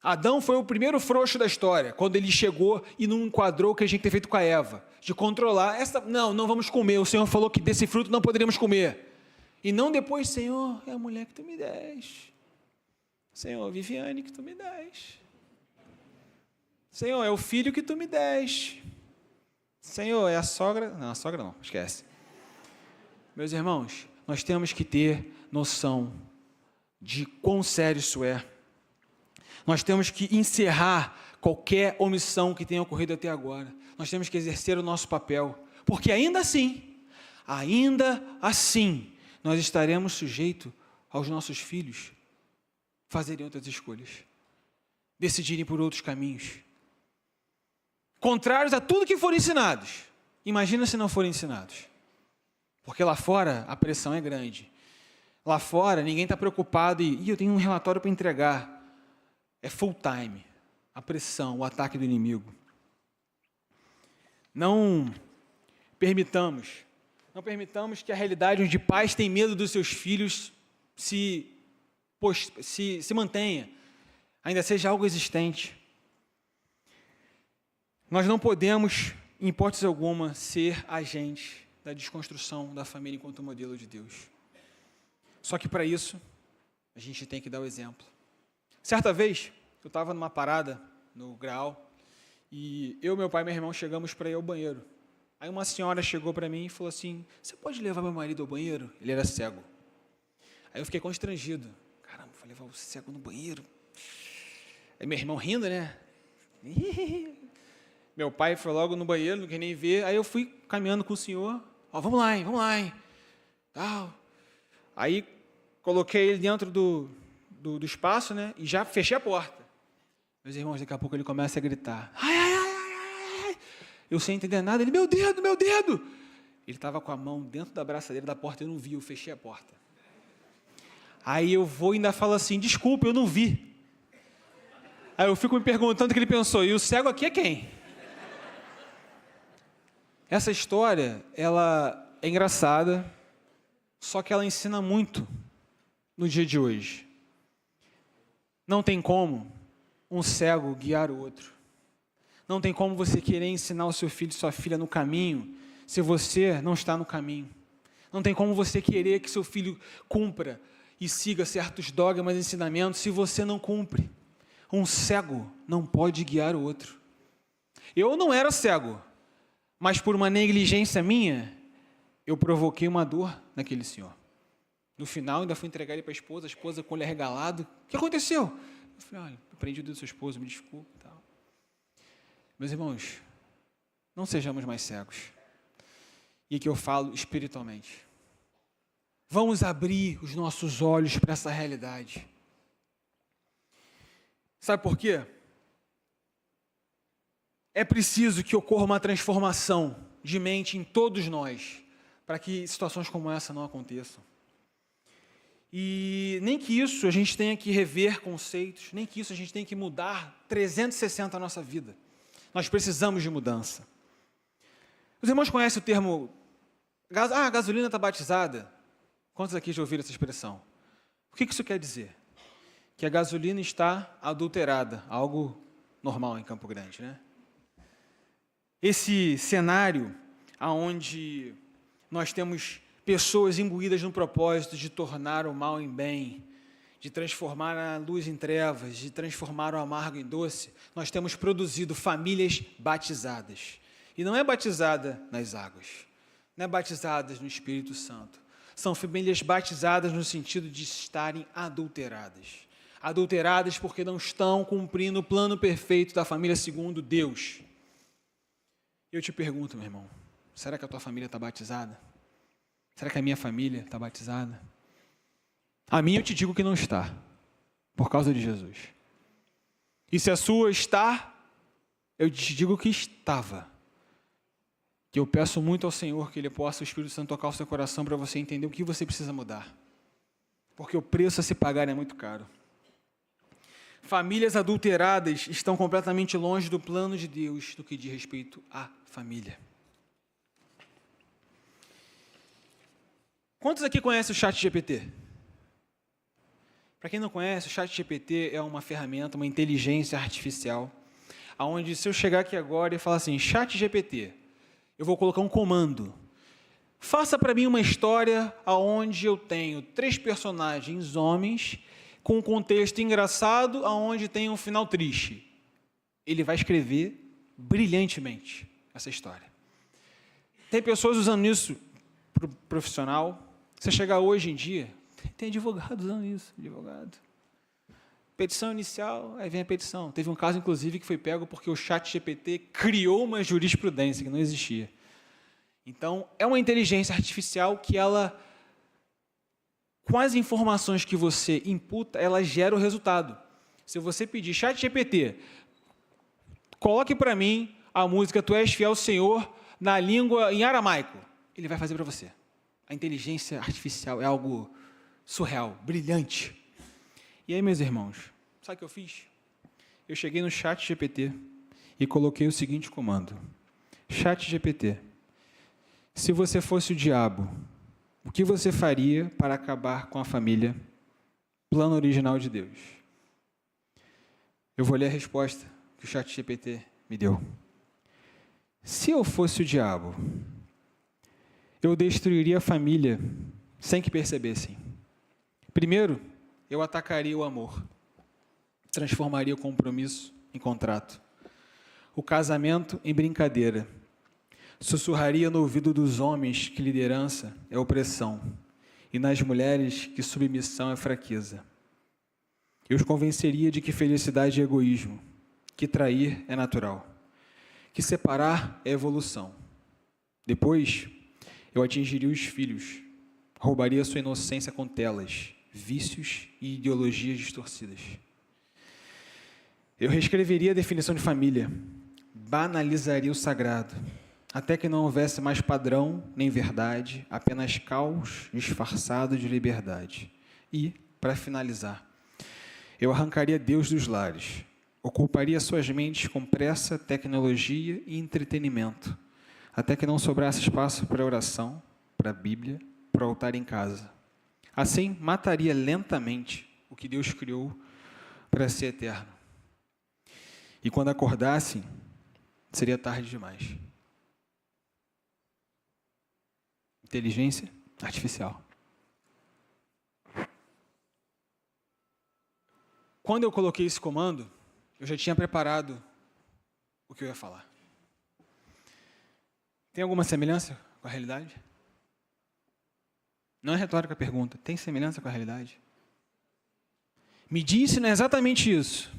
Speaker 1: Adão foi o primeiro frouxo da história, quando ele chegou e não enquadrou o que a gente tem feito com a Eva, de controlar, não vamos comer, o Senhor falou que desse fruto não poderíamos comer, e não depois, Senhor, é a mulher que tu me deste, Senhor, Viviane que tu me deste, Senhor, é o filho que tu me deste, Senhor, é a sogra não, esquece. Meus irmãos, nós temos que ter noção de quão sério isso é. Nós temos que encerrar qualquer omissão que tenha ocorrido até agora. Nós temos que exercer o nosso papel, porque ainda assim, nós estaremos sujeitos aos nossos filhos fazerem outras escolhas, decidirem por outros caminhos, contrários a tudo que foram ensinados. Imagina se não forem ensinados, porque lá fora a pressão é grande. Lá fora ninguém está preocupado eu tenho um relatório para entregar. É full time, a pressão, o ataque do inimigo. Não permitamos que a realidade onde pais têm medo dos seus filhos se mantenha, ainda seja algo existente. Nós não podemos, em hipótese alguma, ser agentes da desconstrução da família enquanto modelo de Deus. Só que para isso, a gente tem que dar o exemplo. Certa vez, eu estava numa parada no Graal e meu pai e meu irmão chegamos para ir ao banheiro. Aí uma senhora chegou para mim e falou assim, você pode levar meu marido ao banheiro? Ele era cego. Aí eu fiquei constrangido. Caramba, vou levar o cego no banheiro. Aí meu irmão rindo, né? Meu pai foi logo no banheiro, não queria nem ver. Aí eu fui caminhando com o senhor. Vamos lá, hein. Tal. Aí coloquei ele dentro do espaço, né? E já fechei a porta. Meus irmãos, daqui a pouco ele começa a gritar. Ai. Eu sem entender nada. Ele, meu dedo. Ele estava com a mão dentro da braçadeira da porta, eu não vi, eu fechei a porta. Aí eu vou e ainda falo assim, desculpa, eu não vi. Aí eu fico me perguntando o que ele pensou, e o cego aqui é quem? Essa história, ela é engraçada, só que ela ensina muito no dia de hoje. Não tem como um cego guiar o outro. Não tem como você querer ensinar o seu filho e sua filha no caminho, se você não está no caminho. Não tem como você querer que seu filho cumpra e siga certos dogmas e ensinamentos, se você não cumpre. Um cego não pode guiar o outro. Eu não era cego, mas por uma negligência minha, eu provoquei uma dor naquele senhor. No final, ainda fui entregar ele para a esposa com o olho arregalado. O que aconteceu? Eu falei, olha, eu prendi o dedo do seu esposo, me desculpe. Tal. Meus irmãos, não sejamos mais cegos. E aqui eu falo espiritualmente. Vamos abrir os nossos olhos para essa realidade. Sabe por quê? É preciso que ocorra uma transformação de mente em todos nós, para que situações como essa não aconteçam. E nem que isso a gente tenha que rever conceitos, nem que isso a gente tenha que mudar 360 a nossa vida. Nós precisamos de mudança. Os irmãos conhecem o termo, a gasolina está batizada? Quantos aqui já ouviram essa expressão? O que isso quer dizer? Que a gasolina está adulterada, algo normal em Campo Grande, né? Esse cenário onde nós temos pessoas imbuídas no propósito de tornar o mal em bem, de transformar a luz em trevas, de transformar o amargo em doce, nós temos produzido famílias batizadas. E não é batizada nas águas, não é batizadas no Espírito Santo. São famílias batizadas no sentido de estarem adulteradas. Adulteradas porque não estão cumprindo o plano perfeito da família segundo Deus. Eu te pergunto, meu irmão, será que a tua família está batizada? Será que a minha família está batizada? A minha eu te digo que não está, por causa de Jesus. E se a sua está, eu te digo que estava. Que eu peço muito ao Senhor que Ele possa, o Espírito Santo, tocar o seu coração para você entender o que você precisa mudar. Porque o preço a se pagar é muito caro. Famílias adulteradas estão completamente longe do plano de Deus no que diz respeito à família. Quantos aqui conhecem o ChatGPT? Para quem não conhece, o ChatGPT é uma ferramenta, uma inteligência artificial, onde se eu chegar aqui agora e falar assim, ChatGPT, eu vou colocar um comando. Faça para mim uma história onde eu tenho 3 personagens homens com um contexto engraçado, onde tem um final triste. Ele vai escrever brilhantemente essa história. Tem pessoas usando isso para o profissional. Você chegar hoje em dia, tem advogado usando isso, advogado. Petição inicial, aí vem a petição. Teve um caso, inclusive, que foi pego porque o ChatGPT criou uma jurisprudência que não existia. Então, é uma inteligência artificial que ela, com as informações que você imputa, ela gera o resultado. Se você pedir ChatGPT, coloque para mim a música Tu És Fiel Senhor na língua em aramaico, ele vai fazer para você. A inteligência artificial é algo surreal, brilhante. E aí, meus irmãos, sabe o que eu fiz? Eu cheguei no ChatGPT e coloquei o seguinte comando. ChatGPT, se você fosse o diabo, o que você faria para acabar com a família? Plano original de Deus. Eu vou ler a resposta que o ChatGPT me deu. Se eu fosse o diabo, eu destruiria a família sem que percebessem. Primeiro, eu atacaria o amor, transformaria o compromisso em contrato, o casamento em brincadeira, sussurraria no ouvido dos homens que liderança é opressão e nas mulheres que submissão é fraqueza. Eu os convenceria de que felicidade é egoísmo, que trair é natural, que separar é evolução. Depois, eu atingiria os filhos, roubaria sua inocência com telas, vícios e ideologias distorcidas. Eu reescreveria a definição de família, banalizaria o sagrado, até que não houvesse mais padrão nem verdade, apenas caos disfarçado de liberdade. E, para finalizar, eu arrancaria Deus dos lares, ocuparia suas mentes com pressa, tecnologia e entretenimento, até que não sobrasse espaço para oração, para a Bíblia, para o altar em casa. Assim, mataria lentamente o que Deus criou para ser eterno. E quando acordassem, seria tarde demais. Inteligência artificial. Quando eu coloquei esse comando, eu já tinha preparado o que eu ia falar. Tem alguma semelhança com a realidade? Não é retórica a pergunta. Tem semelhança com a realidade? Me disse, não é exatamente isso.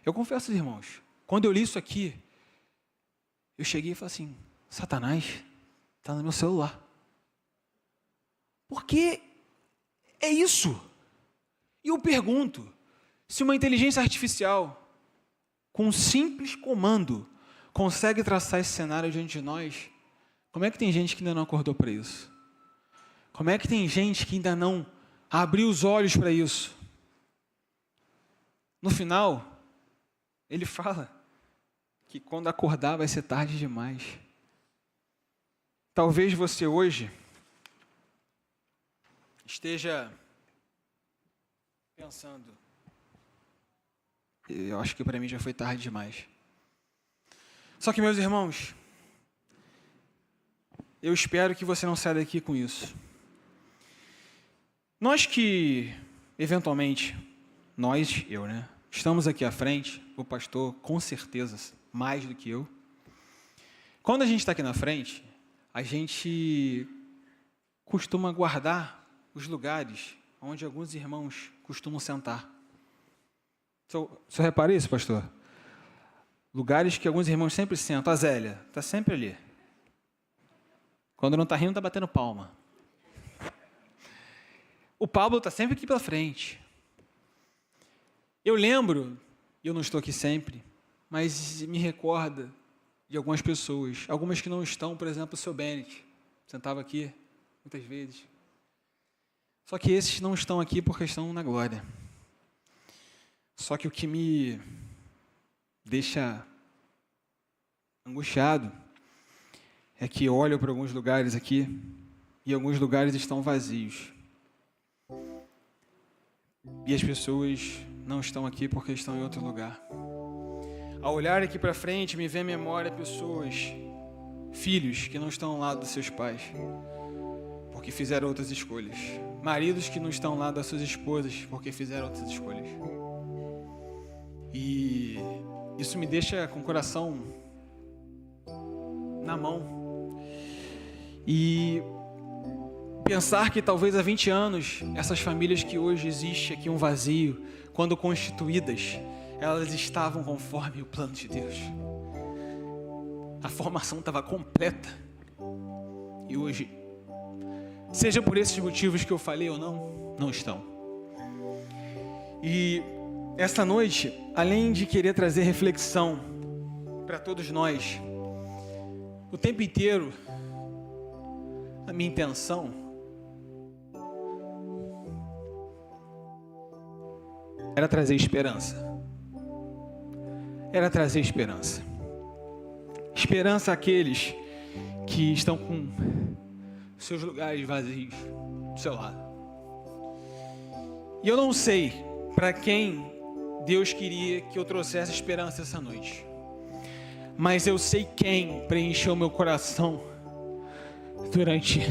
Speaker 1: Eu confesso, irmãos, quando eu li isso aqui, eu cheguei e falei assim, Satanás está no meu celular. Porque é isso. E eu pergunto, se uma inteligência artificial, com um simples comando, consegue traçar esse cenário diante de nós, como é que tem gente que ainda não acordou para isso? Como é que tem gente que ainda não abriu os olhos para isso? No final, ele fala que quando acordar vai ser tarde demais. Talvez você hoje esteja pensando, eu acho que para mim já foi tarde demais. Só que, meus irmãos, eu espero que você não saia daqui com isso. Nós que, eventualmente, eu, estamos aqui à frente, o pastor, com certeza, mais do que eu. Quando a gente está aqui na frente, a gente costuma guardar os lugares onde alguns irmãos costumam sentar. O senhor repara isso, pastor? Lugares que alguns irmãos sempre sentam. A Zélia está sempre ali. Quando não está rindo, está batendo palma. O Pablo está sempre aqui pela frente. Eu lembro, eu não estou aqui sempre, mas me recorda de algumas pessoas, algumas que não estão, por exemplo, o seu Bennett, sentava aqui muitas vezes. Só que esses não estão aqui porque estão na glória. Só que o que me deixa angustiado é que eu olho para alguns lugares aqui e alguns lugares estão vazios. E as pessoas não estão aqui porque estão em outro lugar. Ao olhar aqui para frente, me vem à memória pessoas, filhos que não estão ao lado dos seus pais, porque fizeram outras escolhas. Maridos que não estão ao lado das suas esposas, porque fizeram outras escolhas. E isso me deixa com o coração na mão. E pensar que talvez há 20 anos, essas famílias que hoje existe aqui um vazio, quando constituídas, elas estavam conforme o plano de Deus. A formação estava completa. E hoje, seja por esses motivos que eu falei ou não, não estão. E esta noite, além de querer trazer reflexão para todos nós, o tempo inteiro, a minha intenção era trazer esperança. Era trazer esperança. Esperança àqueles que estão com seus lugares vazios do seu lado. E eu não sei para quem Deus queria que eu trouxesse esperança essa noite. Mas eu sei quem preencheu meu coração durante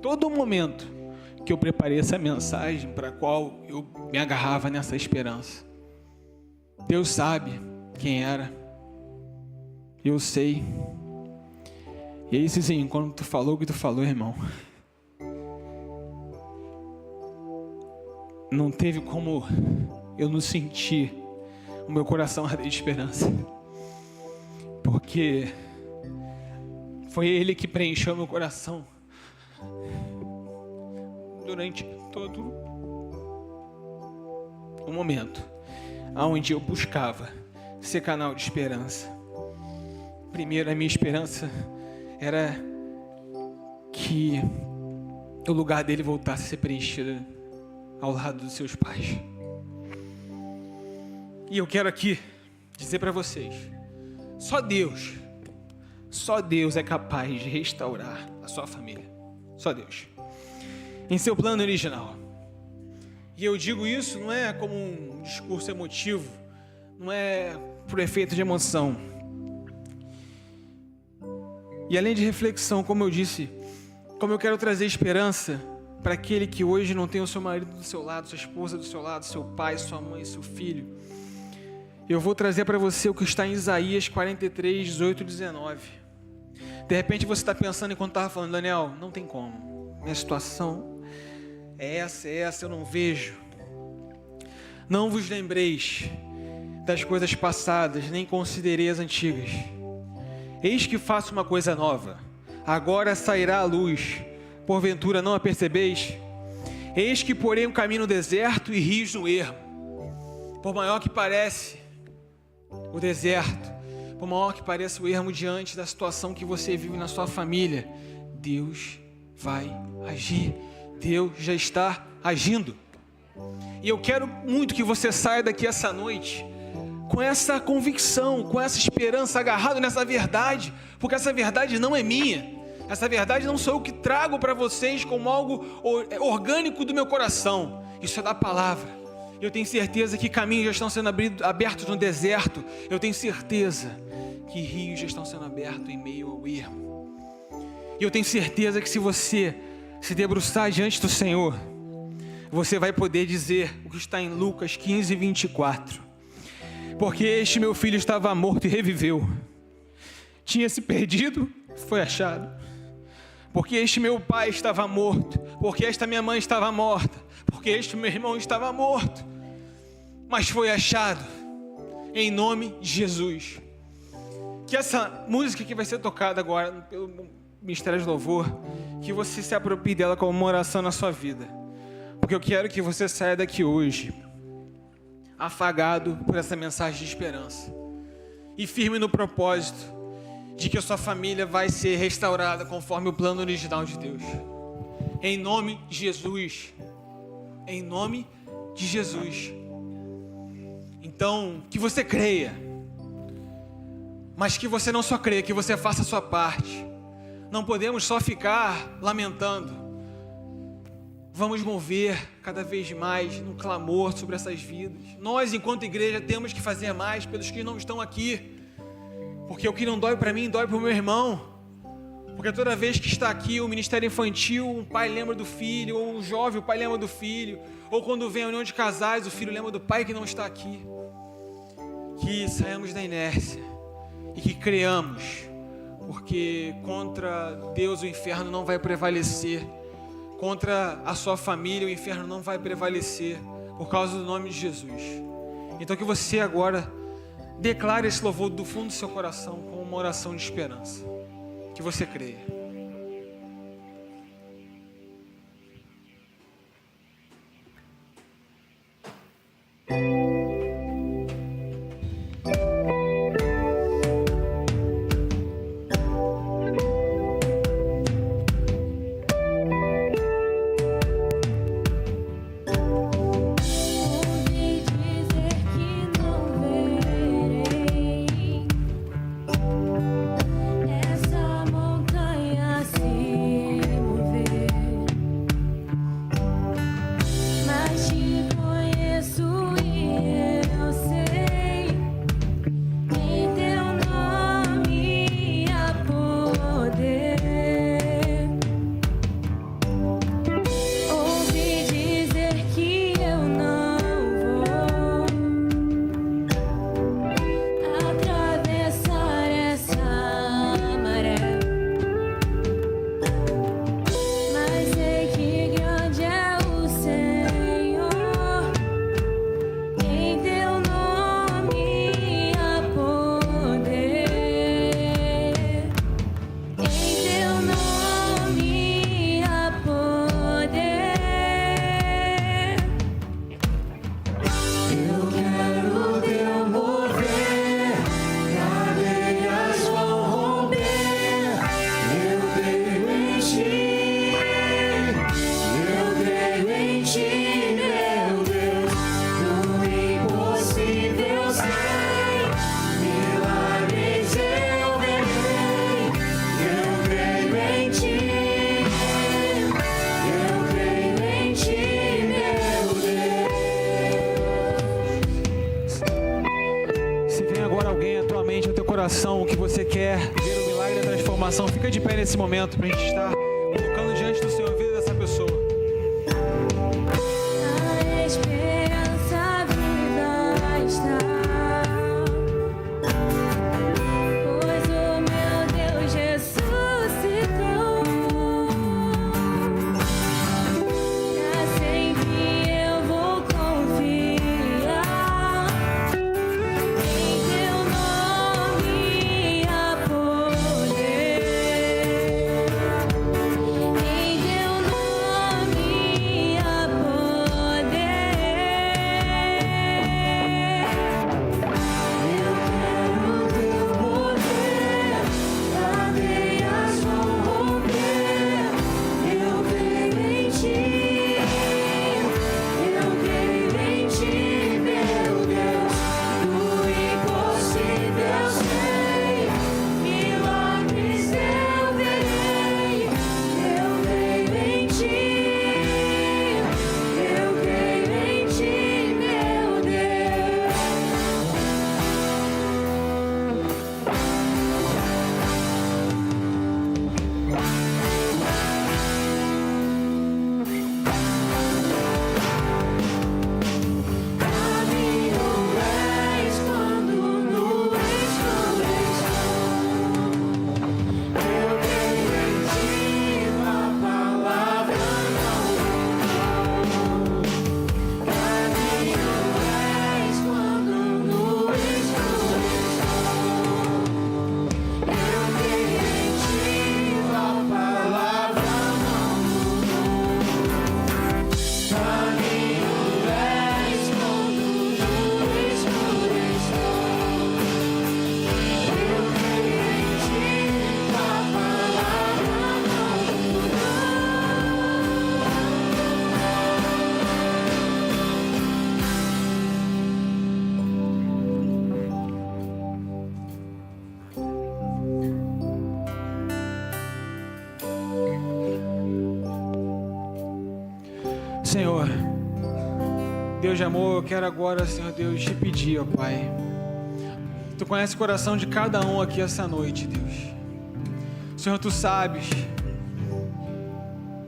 Speaker 1: todo o momento que eu preparei essa mensagem para a qual eu me agarrava nessa esperança. Deus sabe quem era. Eu sei. E aí, sim, quando tu falou o que tu falou, irmão, não teve como eu não sentir o meu coração arder de esperança. Porque foi Ele que preencheu meu coração durante todo o momento onde eu buscava ser canal de esperança. Primeiro, a minha esperança era que o lugar dele voltasse a ser preenchido ao lado dos seus pais. E eu quero aqui dizer para vocês, só Deus é capaz de restaurar a sua família. Só Deus. Em seu plano original. E eu digo isso não é como um discurso emotivo, não é por efeito de emoção. E além de reflexão, como eu disse, como eu quero trazer esperança para aquele que hoje não tem o seu marido do seu lado, sua esposa do seu lado, seu pai, sua mãe, seu filho, eu vou trazer para você o que está em Isaías 43, 18 e 19. De repente você está pensando enquanto estava falando, Daniel, não tem como, minha situação é essa, eu não vejo. Não vos lembreis das coisas passadas, nem considerei as antigas. Eis que faço uma coisa nova, agora sairá a luz, porventura não a percebeis? Eis que porei um caminho no deserto e rios no ermo. Por maior que parece o deserto, por maior que pareça o ermo diante da situação que você vive na sua família, Deus vai agir. Deus já está agindo. E eu quero muito que você saia daqui essa noite com essa convicção, com essa esperança, agarrado nessa verdade, porque essa verdade não é minha, Essa verdade não sou eu que trago para vocês como algo orgânico do meu coração. Isso é da palavra. Eu tenho certeza que caminhos já estão sendo abertos no deserto. Eu tenho certeza que rios já estão sendo abertos em meio ao ermo. E eu tenho certeza que se você se debruçar diante do Senhor, você vai poder dizer o que está em Lucas 15, 24. Porque este meu filho estava morto e reviveu. Tinha se perdido, foi achado. Porque este meu pai estava morto. Porque esta minha mãe estava morta. Porque este meu irmão estava morto. Mas foi achado. Em nome de Jesus. Que essa música que vai ser tocada agora pelo Ministério de Louvor, que você se aproprie dela como uma oração na sua vida. Porque eu quero que você saia daqui hoje afagado por essa mensagem de esperança e firme no propósito de que a sua família vai ser restaurada conforme o plano original de Deus. Em nome de Jesus. Em nome de Jesus. Então, que você creia, mas que você não só creia, que você faça a sua parte. Não podemos só ficar lamentando. Vamos mover cada vez mais no clamor sobre essas vidas. Nós, enquanto igreja, temos que fazer mais pelos que não estão aqui. Porque o que não dói para mim, dói para o meu irmão. Porque toda vez que está aqui o ministério infantil, um pai lembra do filho, ou um jovem, o pai lembra do filho. Ou quando vem a união de casais, o filho lembra do pai que não está aqui. Que saiamos da inércia e que creamos. Porque contra Deus o inferno não vai prevalecer. Contra a sua família o inferno não vai prevalecer. Por causa do nome de Jesus. Então que você agora declare esse louvor do fundo do seu coração como uma oração de esperança. Que você creia. O que você quer ver o milagre da transformação, fica de pé nesse momento para a gente estar colocando diante do Senhor a vida dessa pessoa.
Speaker 2: A esperança viva está, pois o meu Deus ressuscitou. Pra sempre eu vou confiar em teu nome.
Speaker 1: Senhor, Deus de amor, eu quero agora, Senhor Deus, te pedir, ó Pai. Tu conhece o coração de cada um aqui essa noite, Deus. Senhor, Tu sabes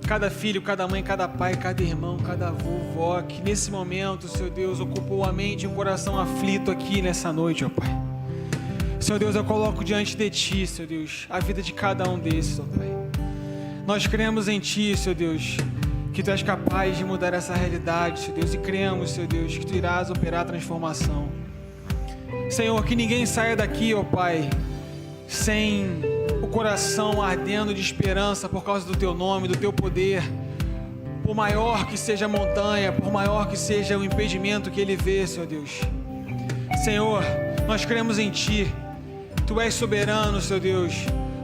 Speaker 1: cada filho, cada mãe, cada pai, cada irmão, cada vovó que nesse momento, Senhor Deus, ocupou a mente e o coração aflito aqui nessa noite, ó Pai. Senhor Deus, eu coloco diante de Ti, Senhor Deus, a vida de cada um desses, ó Pai. Nós cremos em Ti, Senhor Deus, que Tu és capaz de mudar essa realidade, Senhor Deus, e cremos, Senhor Deus, que Tu irás operar a transformação. Senhor, que ninguém saia daqui, ó Pai, sem o coração ardendo de esperança por causa do Teu nome, do Teu poder. Por maior que seja a montanha, por maior que seja o impedimento que ele vê, Senhor Deus. Senhor, nós cremos em Ti. Tu és soberano, Senhor Deus.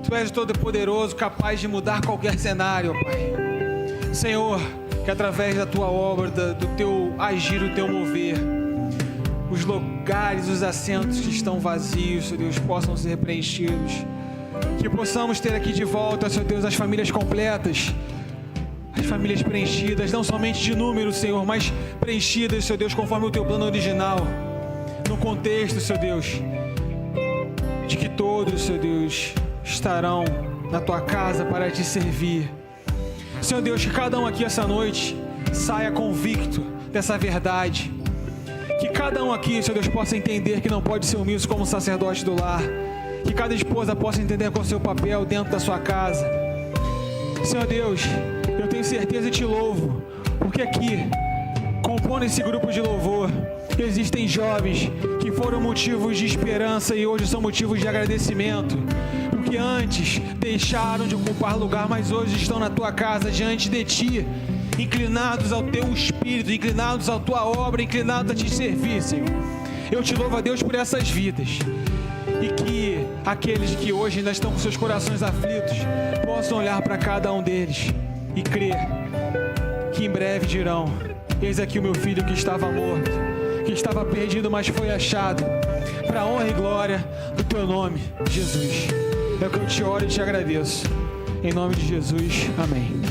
Speaker 1: Tu és todo-poderoso, capaz de mudar qualquer cenário, ó Pai. Senhor, que através da Tua obra, do Teu agir, do Teu mover, os lugares, os assentos que estão vazios, Senhor Deus, possam ser preenchidos. Que possamos ter aqui de volta, Senhor Deus, as famílias completas, as famílias preenchidas, não somente de número, Senhor, mas preenchidas, Senhor Deus, conforme o Teu plano original. No contexto, Senhor Deus, de que todos, Senhor Deus, estarão na Tua casa para Te servir. Senhor Deus, que cada um aqui essa noite saia convicto dessa verdade. Que cada um aqui, Senhor Deus, possa entender que não pode ser omisso como sacerdote do lar. Que cada esposa possa entender qual é o seu papel dentro da sua casa. Senhor Deus, eu tenho certeza e Te louvo, porque aqui, compondo esse grupo de louvor, existem jovens que foram motivos de esperança e hoje são motivos de agradecimento. Porque antes deixaram de ocupar lugar, mas hoje estão na Tua casa, diante de Ti, inclinados ao Teu Espírito, inclinados à Tua obra, inclinados a Te servir, Senhor. Eu Te louvo, a Deus, por essas vidas. E que aqueles que hoje ainda estão com seus corações aflitos possam olhar para cada um deles e crer que em breve dirão: eis aqui o meu filho que estava morto, que estava perdido, mas foi achado, para a honra e glória do Teu nome, Jesus. É o que eu Te oro e Te agradeço. Em nome de Jesus, amém.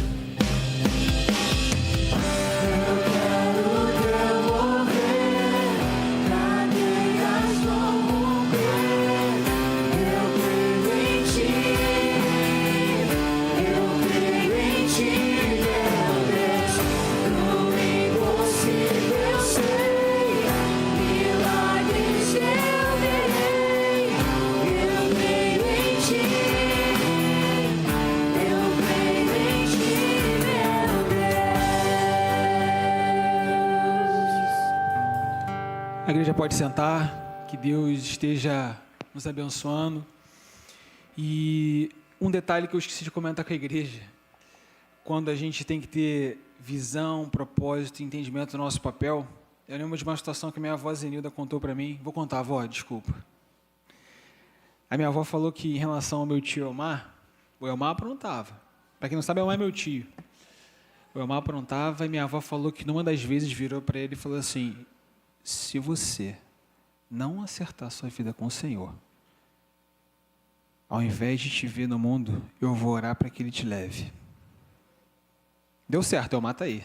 Speaker 1: A igreja pode sentar, que Deus esteja nos abençoando. E um detalhe que eu esqueci de comentar com a igreja: quando a gente tem que ter visão, propósito e entendimento do nosso papel, eu lembro de uma situação que minha avó Zenilda contou para mim. Vou contar, avó, desculpa. A minha avó falou que em relação ao meu tio Elmar, o Elmar aprontava. Para quem não sabe, Elmar é meu tio. O Elmar aprontava e minha avó falou que numa das vezes virou para ele e falou assim: se você não acertar sua vida com o Senhor, ao invés de te ver no mundo, eu vou orar para que Ele te leve. Deu certo, Elmar tá aí.